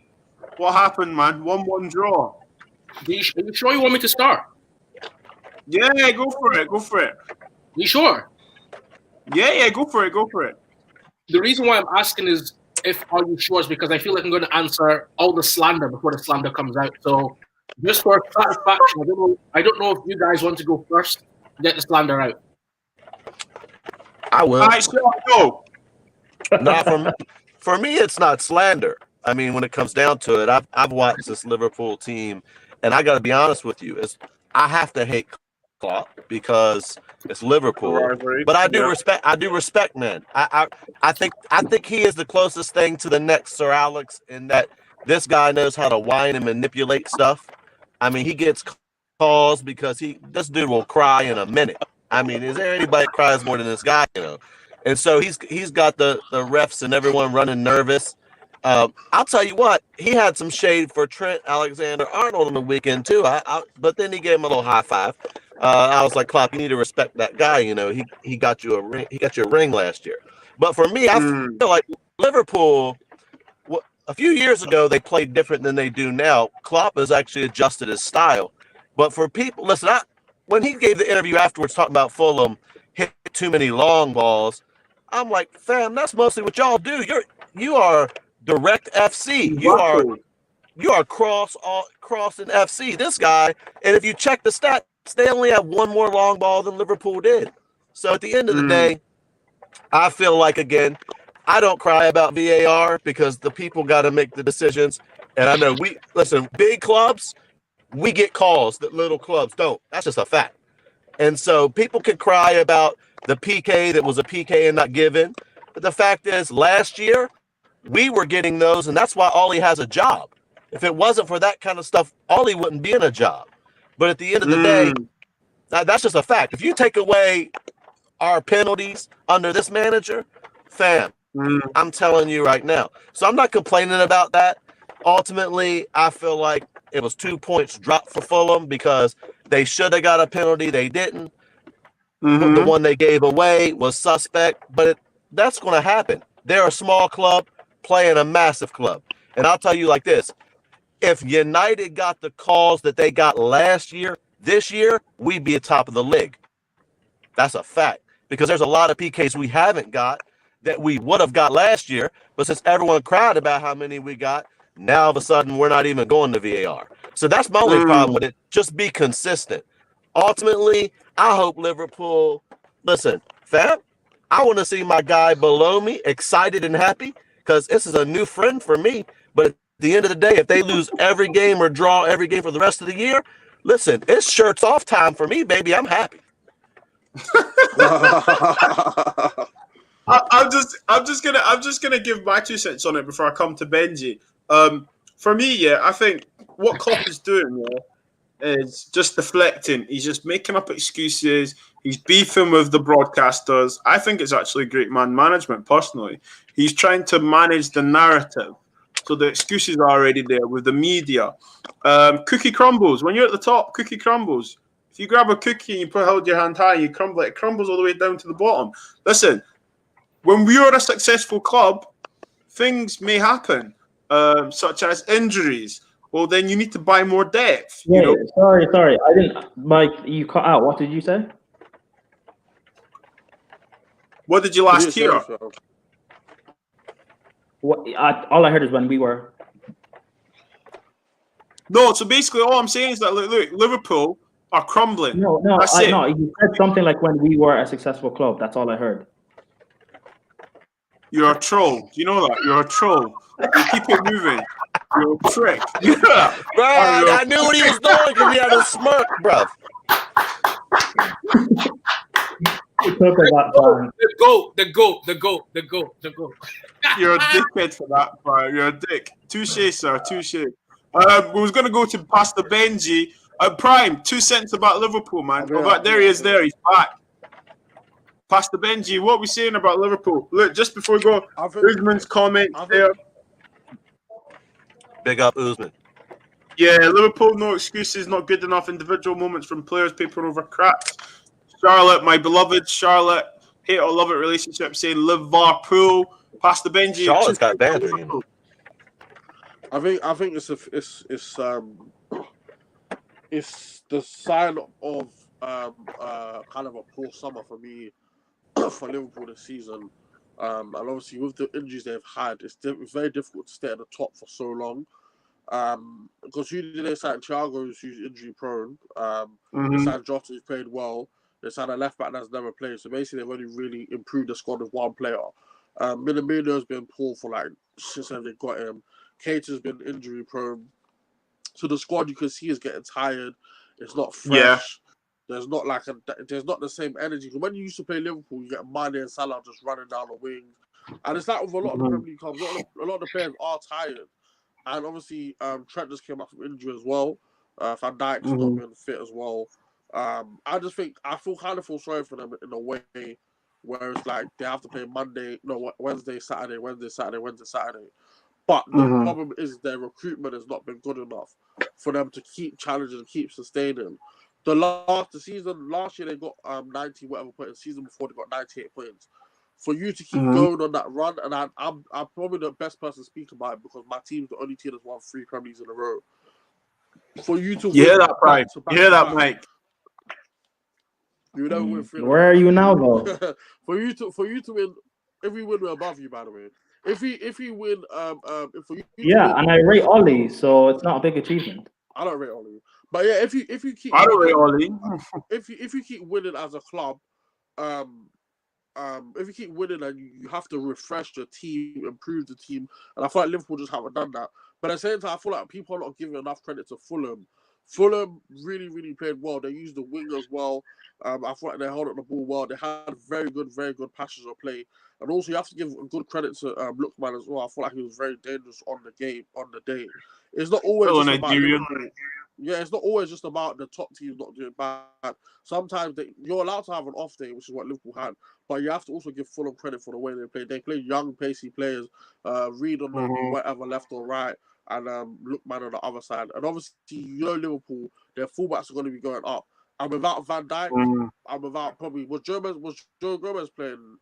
What happened, man? 1-1 draw. Are you sure you want me to start? Yeah, go for it. Go for it. You sure? Yeah, go for it. Go for it. The reason why I'm asking is are you sure is because I feel like I'm going to answer all the slander before the slander comes out. So just for satisfaction, I don't know if you guys want to go first, get the slander out. I will. All right, so go. Not for me, it's not slander. I mean, when it comes down to it, I've watched this Liverpool team, and I got to be honest with you, I have to hate Klopp because it's Liverpool. But I do respect. I do respect, man. I think he is the closest thing to the next Sir Alex in that this guy knows how to whine and manipulate stuff. I mean, he gets calls because this dude will cry in a minute. I mean, is there anybody that cries more than this guy? You know. And so he's got the refs and everyone running nervous. I'll tell you what, he had some shade for Trent Alexander-Arnold on the weekend too. But then he gave him a little high five. I was like, Klopp, you need to respect that guy. You know, he got you a ring. He got you a ring last year. But for me, I feel like Liverpool. A few years ago, they played different than they do now. Klopp has actually adjusted his style. But for people, listen, when he gave the interview afterwards talking about Fulham hit too many long balls, I'm like, fam, that's mostly what y'all do. You are direct FC. You are crossing FC. This guy, and if you check the stats, they only have one more long ball than Liverpool did. So at the end of the day, I feel like, again, I don't cry about VAR because the people got to make the decisions. And I know big clubs, we get calls that little clubs don't. That's just a fact. And so people can cry about the PK that was a PK and not given. But the fact is, last year, we were getting those, and that's why Ollie has a job. If it wasn't for that kind of stuff, Ollie wouldn't be in a job. But at the end of the day, that's just a fact. If you take away our penalties under this manager, fam, I'm telling you right now. So I'm not complaining about that. Ultimately, I feel like it was 2 points dropped for Fulham because they should have got a penalty. They didn't. The one they gave away was suspect, but that's going to happen. They're a small club playing a massive club. And I'll tell you like this. If United got the calls that they got last year, this year, we'd be at top of the league. That's a fact. Because there's a lot of PKs we haven't got that we would have got last year. But since everyone cried about how many we got, now all of a sudden we're not even going to VAR. So that's my only problem with it. Just be consistent. Ultimately, I hope Liverpool, listen, fam, I want to see my guy below me excited and happy because this is a new friend for me. But at the end of the day, if they lose every game or draw every game for the rest of the year, listen, it's shirts off time for me, baby. I'm happy. I'm just gonna give my 2 cents on it before I come to Benji. For me, I think what Klopp is doing is just deflecting. He's just making up excuses. He's beefing with the broadcasters. I think it's actually great man management, personally. He's trying to manage the narrative. So the excuses are already there with the media. Cookie crumbles. When you're at the top, cookie crumbles. If you grab a cookie and you hold your hand high, you crumble it crumbles all the way down to the bottom. Listen, when we are a successful club, things may happen, such as injuries. Well, then you need to buy more depth. Yeah, you know? Sorry. I didn't, Mike, you cut out. What did you say? What did you last hear? All I heard is when we were. No, so basically all I'm saying is that, look, Liverpool are crumbling. No. You said something like when we were a successful club. That's all I heard. You're a troll. Do you know that? You're a troll. You keep it moving. You're a trick. Yeah. Bro, I knew what he was doing because he had a smirk, bro. The goat. You're a dickhead for that, bro. You're a dick. Touche, sir. Touche. We was gonna go to Pastor Benji. Prime, 2 cents about Liverpool, man. There he is. There, he's back. Pastor Benji, what are we saying about Liverpool? Look, just before we go, Usman's comment there. Big up Usman. Yeah, Liverpool, no excuses, not good enough. Individual moments from players, paper over cracks. Charlotte, my beloved Charlotte, hate or love it relationship, saying Liverpool. Pastor Benji. Charlotte's got banter, you know. I think it's the sign of kind of a poor summer for me for Liverpool this season. And obviously with the injuries they've had, it's very difficult to stay at the top for so long. Because usually they signed Thiago, who's injury prone. They signed Jota, who's played well. They signed a left back that's never played. So basically, they've only really improved the squad with one player. Minamino's been poor for since they got him. Keita's been injury prone. So the squad you can see is getting tired. It's not fresh. Yeah. There's not the same energy. Because when you used to play Liverpool, you get Mane and Salah just running down the wings. And it's like with a lot of the Premier League clubs, a lot of the players are tired. And obviously, Trent just came up from injury as well. Van Dijk's not been fit as well. I kind of feel sorry for them in a way where it's like they have to play Wednesday, Saturday. But the problem is their recruitment has not been good enough for them to keep challenging and keep sustaining. Last year they got 90 whatever points. The season before they got 98 points. For you to keep going on that run, and I'm probably the best person to speak about it because my team's the only team that's won 3 Premier Leagues in a row. For you to hear that, Prime? Hear that, Mike? You never win 3. Where are you now, though? for you to win, if we win, we're above you. By the way, if we win, and I rate Ollie, so it's not a big achievement. I don't rate Ollie, but yeah, if you keep, I don't rate Ollie. If you keep winning as a club, if you keep winning and you have to refresh the team, improve the team, and I feel like Liverpool just haven't done that. But at the same time, I feel like people are not giving enough credit to Fulham. Fulham really, really played well. They used the wingers well. I feel like they held up the ball well. They had very good passes of play. And also, you have to give good credit to Lookman as well. I feel like he was very dangerous on the day. It's not always just about Liverpool. Yeah, it's not always just about the top teams not doing bad. Sometimes you're allowed to have an off day, which is what Liverpool had. But you have to also give Fulham credit for the way they play. They play young, pacey players. Reed on the whatever, left or right. And Lookman on the other side. And obviously, Liverpool, their fullbacks are going to be going up. And without Van Dijk, I'm without probably... Was Joe Gomez playing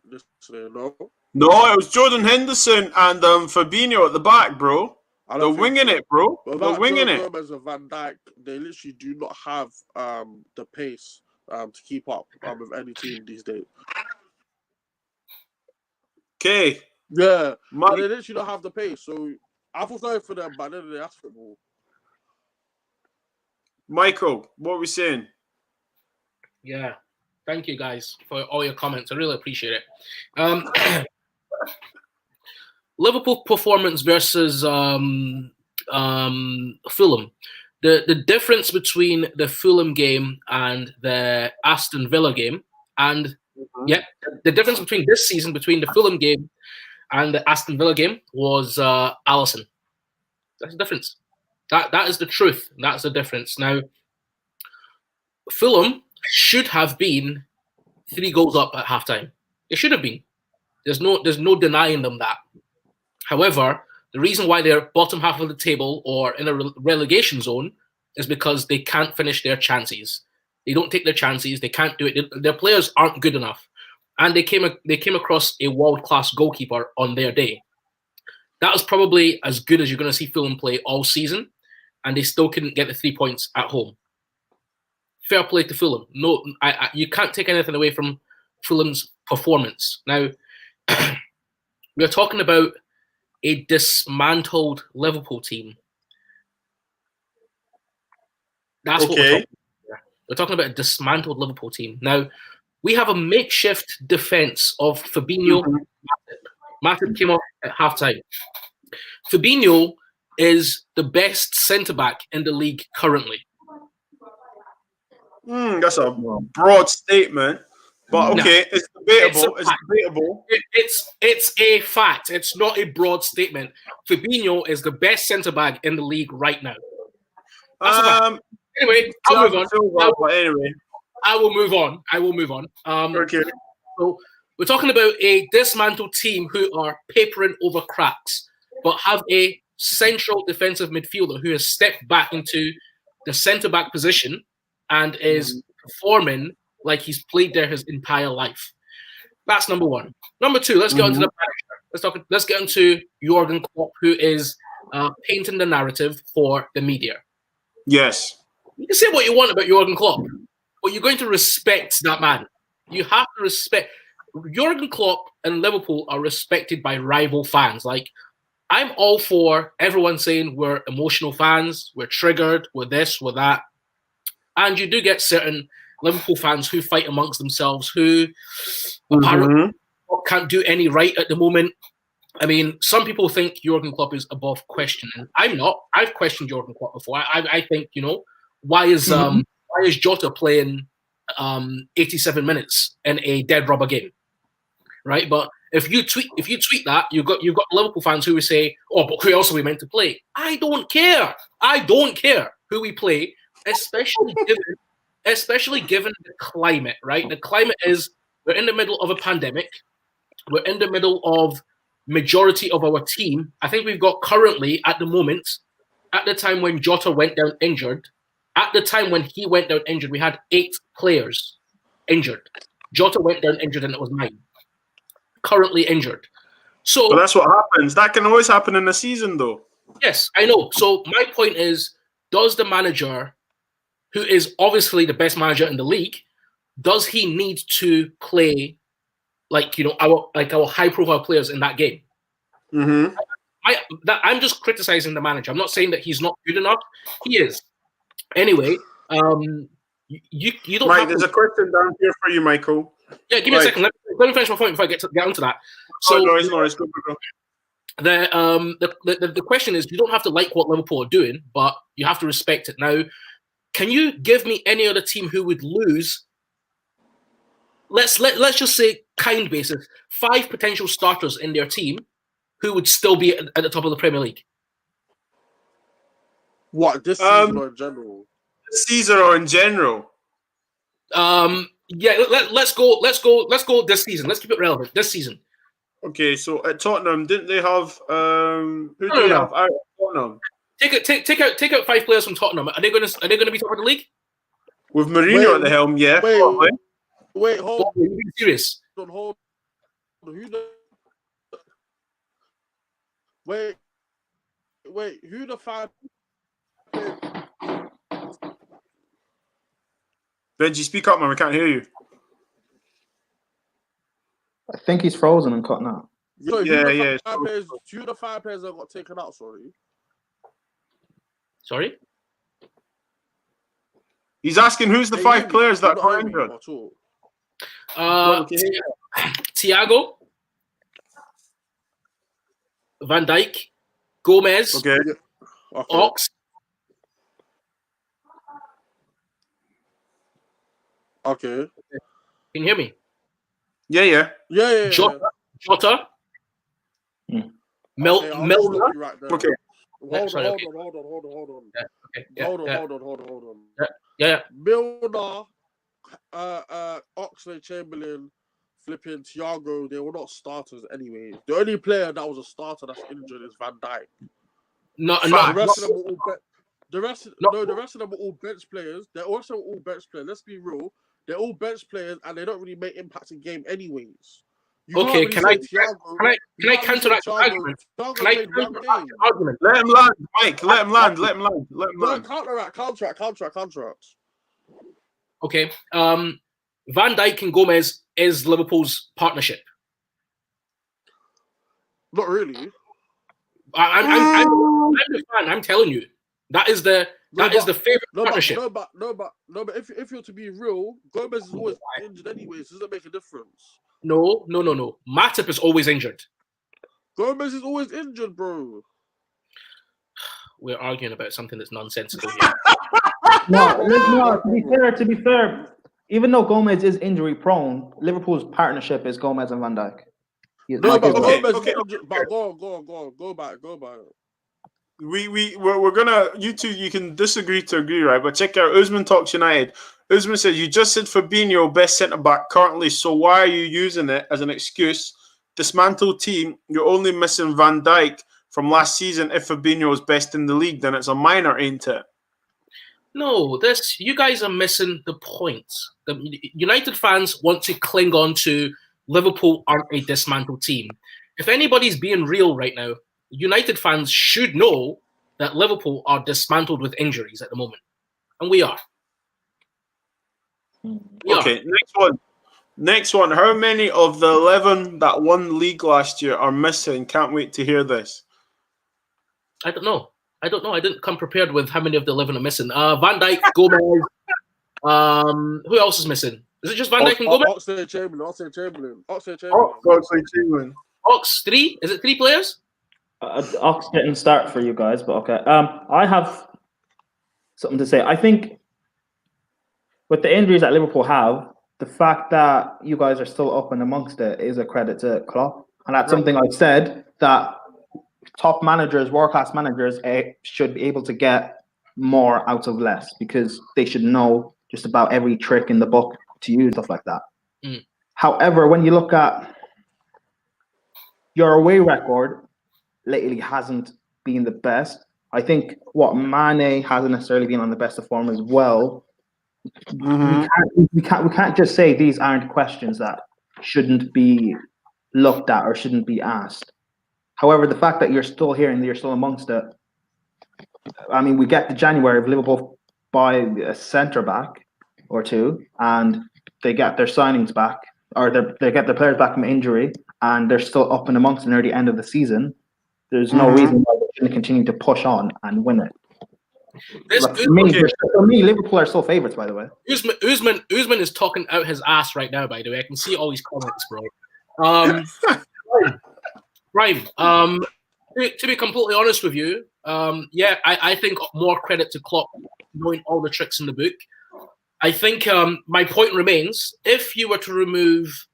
this today? No? No, it was Jordan Henderson and Fabinho at the back, bro. They're winging it, bro. They're winging it. Gomez and Van Dijk, they literally do not have the pace to keep up with any team these days. Okay. Yeah. They literally don't have the pace. So I feel sorry for them, but then they ask football. Michael, what are we saying? Yeah. Thank you guys for all your comments. I really appreciate it. Liverpool performance versus Fulham. The difference between the Fulham game and the Aston Villa game, and the difference between this season between the Fulham game and the Aston Villa game was Alisson. That's the difference. That is the truth. That's the difference. Now, Fulham should have been 3 goals up at halftime. It should have been. There's no denying them that. However, the reason why they're bottom half of the table or in a relegation zone is because they can't finish their chances. They don't take their chances. They can't do it. Their players aren't good enough. And they came across a world-class goalkeeper on their day. That was probably as good as you're going to see Fulham play all season, and they still couldn't get the 3 points at home. Fair play to Fulham. No, you can't take anything away from Fulham's performance. Now, we're talking about a dismantled Liverpool team. That's what we're talking about. We're talking about a dismantled Liverpool team. Now, we have a makeshift defense of Fabinho. Matip came off at halftime. Fabinho is the best centre-back in the league currently. That's a broad statement. But No. okay, it's debatable. It's It's a debatable. It's a fact. It's not a broad statement. Fabinho is the best centre back in the league right now. That's a fact. Anyway, I'll move on. But anyway, I will move on. I will move on. okay. So we're talking about a dismantled team who are papering over cracks, but have a central defensive midfielder who has stepped back into the centre back position and is performing like he's played there his entire life. That's number one. Number two, let's get on to the manager. Let's get into Jurgen Klopp, who is painting the narrative for the media. Yes. You can say what you want about Jurgen Klopp, but you're going to respect that man. You have to respect. Jurgen Klopp and Liverpool are respected by rival fans. Like, I'm all for everyone saying we're emotional fans, we're triggered, we're this, we're that. And you do get certain Liverpool fans who fight amongst themselves, who apparently can't do any right at the moment. I mean, some people think Jurgen Klopp is above questioning. I'm not. I've questioned Jurgen Klopp before. I think, why is Jota playing 87 minutes in a dead rubber game, right? But if you tweet that, you've got Liverpool fans who will say, "Oh, but who else are we meant to play?" I don't care. I don't care who we play, especially given the climate, right? The climate is we're in the middle of a pandemic. We're in the middle of majority of our team. I think we've got currently at the moment, at the time when Jota went down injured, we had 8 players injured. Jota went down injured and it was 9. Currently injured. So But that's what happens. That can always happen in a season, though. yes, I know. So my point is, does the manager, who is obviously the best manager in the league, does he need to play our high-profile players in that game? Mm-hmm. I'm just criticizing the manager. I'm not saying that he's not good enough. He is. Anyway, you don't. Mike, have there's to, a question down here for you, Michael. Yeah, give me a second. Let me finish my point before I get onto that. So no, it's good. the question is, you don't have to like what Liverpool are doing, but you have to respect it. Now, can you give me any other team who would lose? Let's just say kind basis, 5 potential starters in their team who would still be at the top of the Premier League. What, this season or in general? This season or in general? Yeah, let's go this season. Let's keep it relevant. This season. Okay, so at Tottenham, didn't they have who do they have out of Tottenham? Take out 5 players from Tottenham. Are they going to be top of the league? With Mourinho at the helm, yeah. Probably. Wait, hold Are you being serious? on, hold on. Who the 5? Benji, speak up, man. We can't hear you. I think he's frozen and cutting out. So Yeah. Who the 5 players that got taken out? Sorry? He's asking who's the 5 players that got injured. Thiago, Van Dijk, Gomez, Okay. Ox. Okay. Can you hear me? Yeah. Jota. Milner. Right there. Okay. Hold on. Hold on. Yeah. Milner, Oxlade-Chamberlain, flipping Thiago, they were not starters anyway. The only player that was a starter that's injured is Van Dijk. The rest of them are all bench players. They're also all bench players. Let's be real. They're all bench players and they don't really make impact in game anyways. Okay, can I counteract the argument? Can I counteract the argument? Let him land, Mike. Let him land. No, counteract. Okay. Van Dijk and Gomez is Liverpool's partnership. Not really. I'm the fan. I'm telling you, that is the favorite partnership. No, but if you're to be real, Gomez is always injured anyways. Does that make a difference? No. Matip is always injured. Gomez is always injured, bro. We're arguing about something that's nonsensical here. No, to be fair, even though Gomez is injury prone, Liverpool's partnership is Gomez and Van Dijk. No, but Okay, Gomez, okay. but go on, go back. We're gonna, you two, you can disagree to agree, right? But check out Usman Talks United. Usman says, you just said Fabinho best centre back currently, so why are you using it as an excuse? Dismantle team, you're only missing Van Dijk from last season. If Fabinho is best in the league, then it's a minor, ain't it? No, you guys are missing the point. The United fans want to cling on to Liverpool aren't a dismantled team. If anybody's being real right now, United fans should know that Liverpool are dismantled with injuries at the moment. And we are. Okay, Next one. How many of the 11 that won league last year are missing? Can't wait to hear this. I don't know. I didn't come prepared with how many of the 11 are missing. Van Dijk, Gomez. Who else is missing? Is it just Van Dijk and Gomez? Oxlade-Chamberlain. Oxlade-Chamberlain. Ox, 3? Is it 3 players? Ox didn't start for you guys, but okay. I have something to say. I think with the injuries that Liverpool have, the fact that you guys are still up and amongst it is a credit to Klopp. And that's something I've said, that top managers, world-class managers, should be able to get more out of less, because they should know just about every trick in the book to use, stuff like that. However, when you look at your away record, lately hasn't been the best. I think Mane hasn't necessarily been on the best of form as well. We can't just say these aren't questions that shouldn't be looked at or shouldn't be asked. However, the fact that you're still here and you're still amongst it, I mean, we get to January, if Liverpool buy a centre back or two, and they get their signings back, or they get their players back from injury, and they're still up and amongst it near the end of the season. There's no reason why they shouldn't continue to push on and win it. For me, Liverpool are still favourites, by the way. Usman is talking out his ass right now, by the way. I can see all his comments, bro. Ryan, to be completely honest with you, I think more credit to Klopp knowing all the tricks in the book. I think my point remains, if you were to remove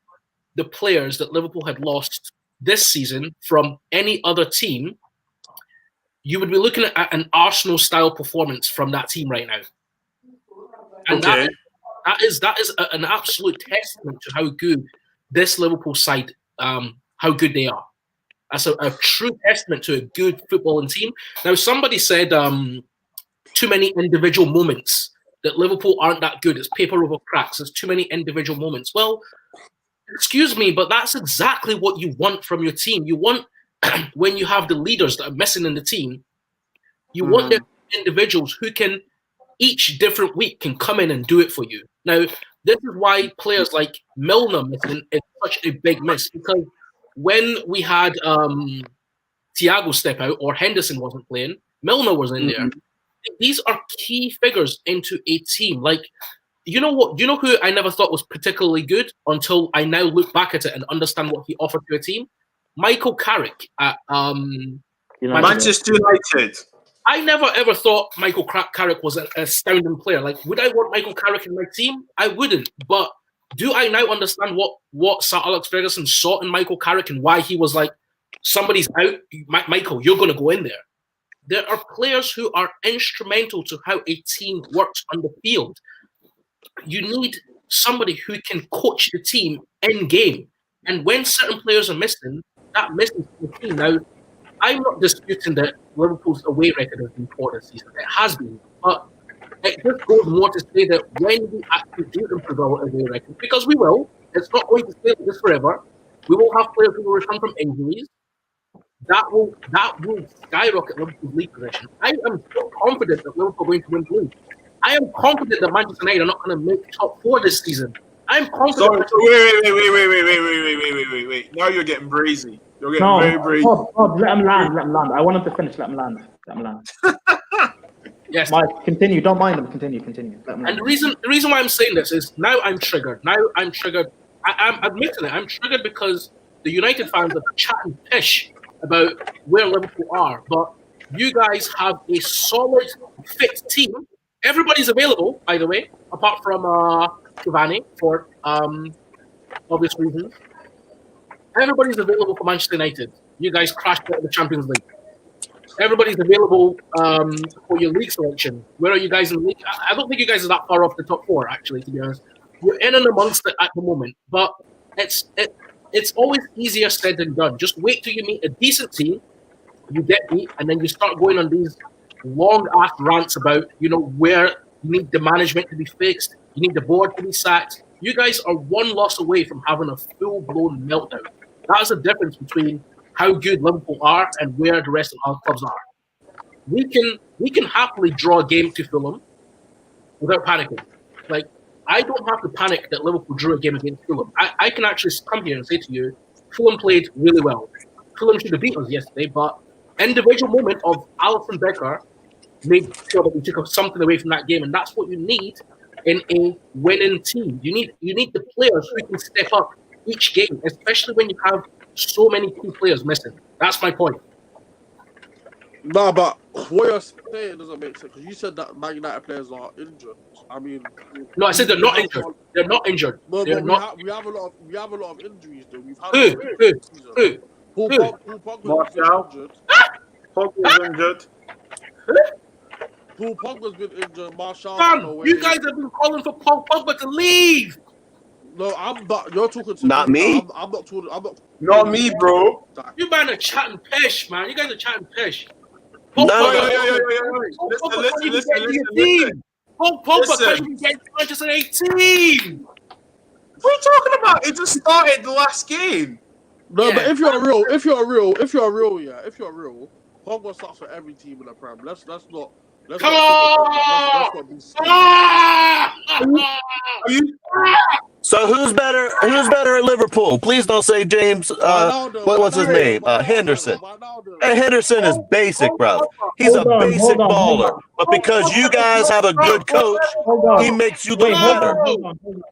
the players that Liverpool had lost this season from any other team, you would be looking at an Arsenal-style performance from that team right now. And that is an absolute testament to how good this Liverpool side, how good they are. That's a true testament to a good footballing team. Now, somebody said too many individual moments, that Liverpool aren't that good. It's paper over cracks. There's too many individual moments. Well, excuse me, but that's exactly what you want from your team. You want, when you have the leaders that are missing in the team, you want the individuals who can, each different week, can come in and do it for you. Now, this is why players like Milner missing is such a big miss, because when we had Thiago step out or Henderson wasn't playing, Milner was in there. These are key figures into a team. Like, you know what? You know who I never thought was particularly good until I now look back at it and understand what he offered to a team? Michael Carrick at Manchester United. I never ever thought Michael Carrick was an astounding player. Like, would I want Michael Carrick in my team? I wouldn't. But do I now understand what Sir Alex Ferguson saw in Michael Carrick and why he was like, somebody's out, Michael, you're going to go in there? There are players who are instrumental to how a team works on the field. You need somebody who can coach the team in game. And when certain players are missing, that misses the team. Now, I'm not disputing that Liverpool's away record has been poor this season. It has been. But it just goes more to say that when we actually do improve our away record, because we will, it's not going to stay like this forever. We will have players who will return from injuries. That will skyrocket Liverpool's league position. I am so confident that Liverpool are going to win the league. I am confident that Manchester United are not going to make top 4 this season. I'm confident. Wait. Now you're getting brazy. You're getting very brazy. Bob, let him land. I want him to finish. Let him land. Yes. Mike, continue. Don't mind him. Continue. And the reason why I'm saying this is now I'm triggered. I'm admitting it. I'm triggered because the United fans are chatting pish about where Liverpool are. But you guys have a solid, fit team. Everybody's available, by the way, apart from Cavani for obvious reasons. Everybody's available for Manchester United. You guys crashed out of the Champions League. Everybody's available for your league selection. Where are you guys in the league? I don't think you guys are that far off the top four, actually, to be honest. You're in and amongst it at the moment, but it's always easier said than done. Just wait till you meet a decent team, you get beat, and then you start going on these long-ass rants about, where you need the management to be fixed, you need the board to be sacked. You guys are one loss away from having a full-blown meltdown. That is the difference between how good Liverpool are and where the rest of our clubs are. We can happily draw a game to Fulham without panicking. Like, I don't have to panic that Liverpool drew a game against Fulham. I can actually come here and say to you, Fulham played really well. Fulham should have beat us yesterday, but individual moment of Alisson Becker made sure that we took something away from that game, and that's what you need in a winning team. You need the players who can step up each game, especially when you have so many key players missing. That's my point. No, but what you're saying doesn't make sense, because you said that Man United players are injured. I mean, no, I said they're not injured. They're not injured. No, they're but not. we have a lot of injuries though. We've had Who? Paul Pogba's been injured. Pogba's injured. Paul Pogba's been injured. Martial's Man, been away. you guys have been calling for Paul Pogba to leave. No, I'm not. You're talking to Not me. I'm not talking. Not me, bro. You man are chatting pish, man. You guys are chatting pish. No, Listen. Paul Pogba Listen. can't even get to Manchester 18. What are you talking about? It just started the last game. No, Yeah. but if you're real, Pogba starts for every team in the Prem. Let's not. Let's Come not be silly. Are you? So who's better at Liverpool? Please don't say James. What's his name? Henderson. Hey, Henderson is basic, brother. He's a basic baller. But because you guys have a good coach, he makes you look better.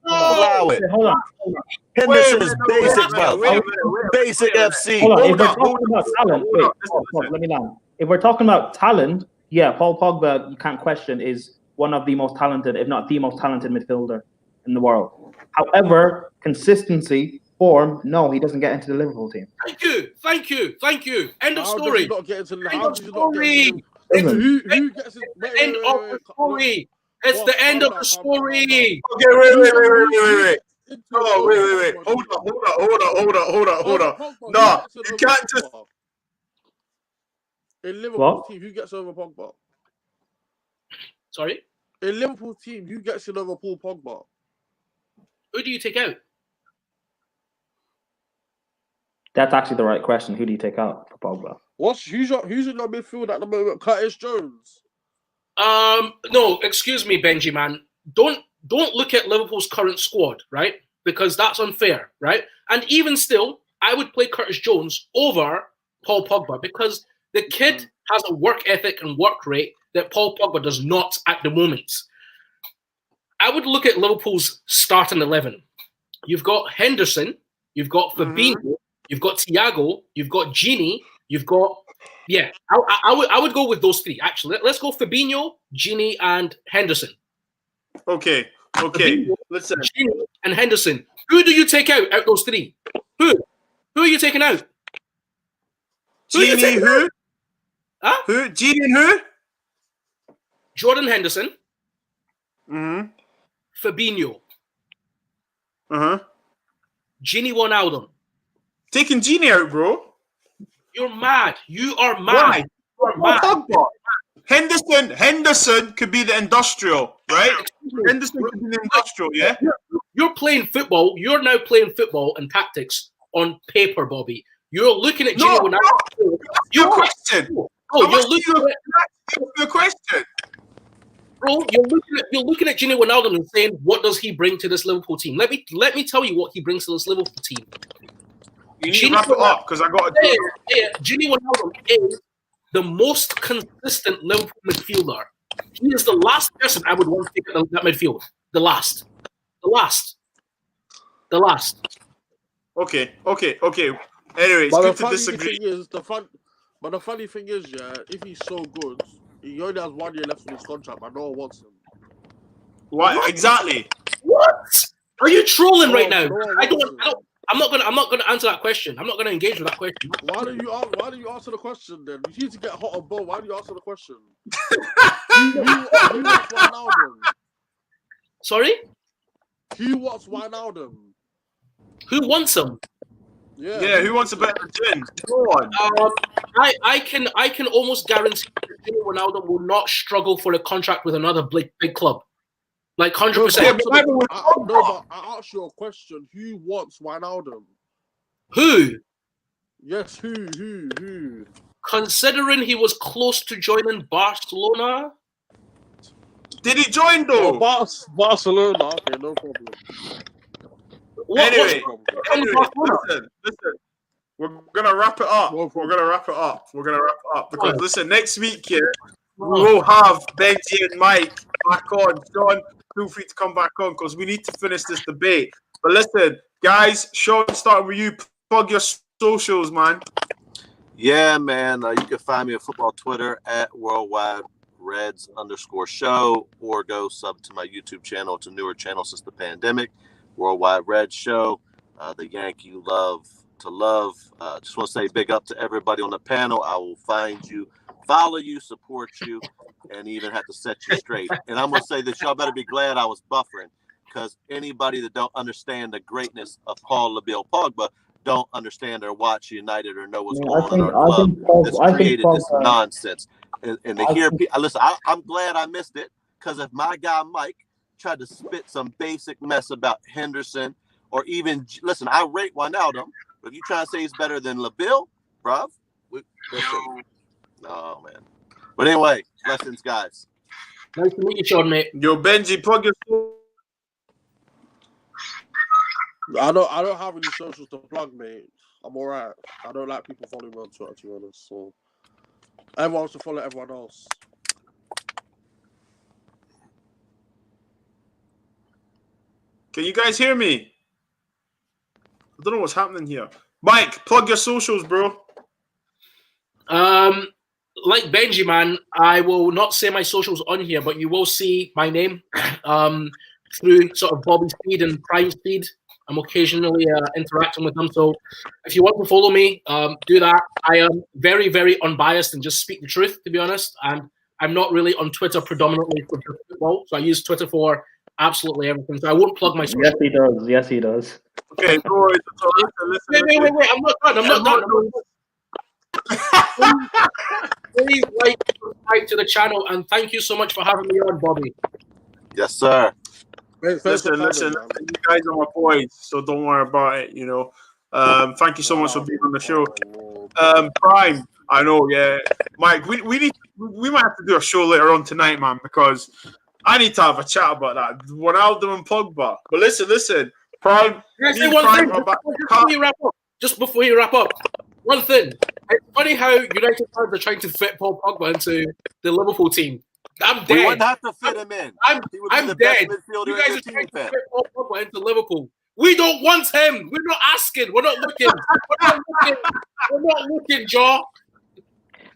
Allow it. Hold on. Henderson is basic, brother. Basic FC. Hold on. If we're on, talking about talent, wait, let me know. If we're talking about talent, yeah, Paul Pogba, you can't question, is one of the most talented, if not the most talented midfielder in the world. However, consistency, form, no, he doesn't get into the Liverpool team. Thank you. End of How does story. he not get into the? End How of does he not get story. into Listen, who gets it? End of the story. It's the end of the story. Okay, wait. Oh, wait. Hold on. No, you can't just. In Liverpool What? team, who gets over Pogba? Sorry? In Liverpool team, who gets in over Paul Pogba? Who do you take out? that's actually the right question. Who do you take out for Pogba? Who's in your midfield at the moment? Curtis Jones. No, excuse me, Benji, man. Don't look at Liverpool's current squad, right? Because that's unfair, right? And even still, I would play Curtis Jones over Paul Pogba because the kid has a work ethic and work rate that Paul Pogba does not at the moment. I would look at Liverpool's starting 11. You've got Henderson, you've got Fabinho, you've got Thiago, you've got Gini, you've got I would go with those three actually. Let's go Fabinho, Gini, and Henderson. Okay. Fabinho, Listen. Gini, and Henderson. Who do you take out those three? Who are you taking out? Genie who? Huh? Who? Genie who? Jordan Henderson, Mm-hmm. Fabinho, Uh-huh. Gini Wijnaldum. Taking Genie out, bro. You're mad. You are mad. Why? You are mad. Pogba. Henderson could be the industrial, right? Henderson could be the industrial, yeah? You're playing football. You're now playing football and tactics on paper, Bobby. You're looking at Gini Wijnaldum. Your question. Oh, you're looking at Your question. bro. You're looking at Gini Wijnaldum and saying, "What does he bring to this Liverpool team?" Let me tell you what he brings to this Liverpool team. You need to wrap it up because I got to. Gini Wijnaldum is the most consistent Liverpool midfielder. He is the last person I would want to take at that midfield. The last. Okay. Anyway, it's But good the to funny disagree. thing is, the funny thing is, yeah, if he's so good, he only has 1 year left on his contract, but no one wants him. Why? Exactly. What? Are you trolling right now? No, I'm not gonna answer that question. I'm not gonna engage with that question. Why do you answer the question then? You need to get hot and bold. Why do you answer the question? who wants Wijnaldum? Sorry? Who wants Wijnaldum? Who wants him? Yeah, who wants a better gin? No one. I can almost guarantee that Ronaldo will not struggle for a contract with another big club. Like 100%. I asked you a question. Who wants Wijnaldum? Who? Yes, who? Considering he was close to joining Barcelona. Did he join though? Barcelona. Okay, no problem. Anyway, listen. We're gonna wrap it up. We're gonna wrap it up because listen, next week here we will have Benji and Mike back on. Sean, feel free to come back on because we need to finish this debate. But listen, guys, Sean, starting with you. Plug your socials, man. Yeah, man. You can find me on football Twitter at Worldwide Reds _show, or go sub to my YouTube channel. It's a newer channel since the pandemic. Worldwide Reds Show, the Yankee you love to love. Just want to say big up to everybody on the panel. I will find you, follow you, support you, and even have to set you straight. And I'm going to say that y'all better be glad I was buffering, because anybody that don't understand the greatness of Paul LaBelle Pogba don't understand or watch United or know what's going on in our club that's created this nonsense. And to hear people, listen, I'm glad I missed it, because if my guy Mike tried to spit some basic mess about Henderson, or even listen, I rate Wijnaldum, but if you try to say he's better than LaBelle, bruv, listen. Oh man. But anyway, lessons, guys. Nice to meet you, Sean, mate. Yo, Benji, plug your. I don't have any socials to plug, mate. I'm alright. I don't like people following me on Twitter, to be honest. So everyone wants to follow everyone else. Can you guys hear me? I don't know what's happening here. Mike, plug your socials, bro. Like Benji, man, I will not say my socials on here, but you will see my name through sort of Bobby's feed and Prime's feed. I'm occasionally interacting with them. So if you want to follow me, do that. I am very, very unbiased and just speak the truth, to be honest. And I'm not really on Twitter predominantly for football. So I use Twitter for absolutely everything. So I won't plug my social. Yes, he does. Okay, no worries. So listen. Wait. I'm not done. Please like, subscribe to the channel, and thank you so much for having me on, Bobby. Yes, sir. Listen. You guys are my boys, so don't worry about it. You know. Thank you so much for being on the show. Prime, I know. Yeah, Mike, we might have to do a show later on tonight, man, because I need to have a chat about that. Ronaldo and Pogba. But listen. Prime. Just before you wrap up, one thing. It's funny how United fans are trying to fit Paul Pogba into the Liverpool team. I'm dead. We wouldn't have to fit him in. I'm dead. You guys are trying to fit Paul Pogba into Liverpool. We don't want him. We're not asking. We're not looking. We're not looking, Joe.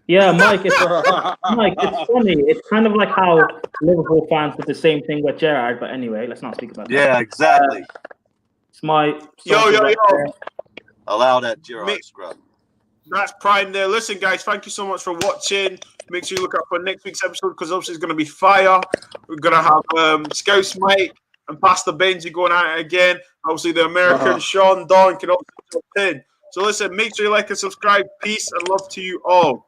Yeah, Mike, it's funny. It's kind of like how Liverpool fans did the same thing with Gerrard, but anyway, let's not speak about that. Yeah, exactly. It's my... Yo. Allow that Gerrard scrub. That's Prime there. Listen, guys, thank you so much for watching. Make sure you look out for next week's episode, because obviously it's going to be fire. We're going to have Scouse Mike and Pastor Benji going at it again. Obviously, the American Sean Don can also jump in. So listen, make sure you like and subscribe. Peace and love to you all.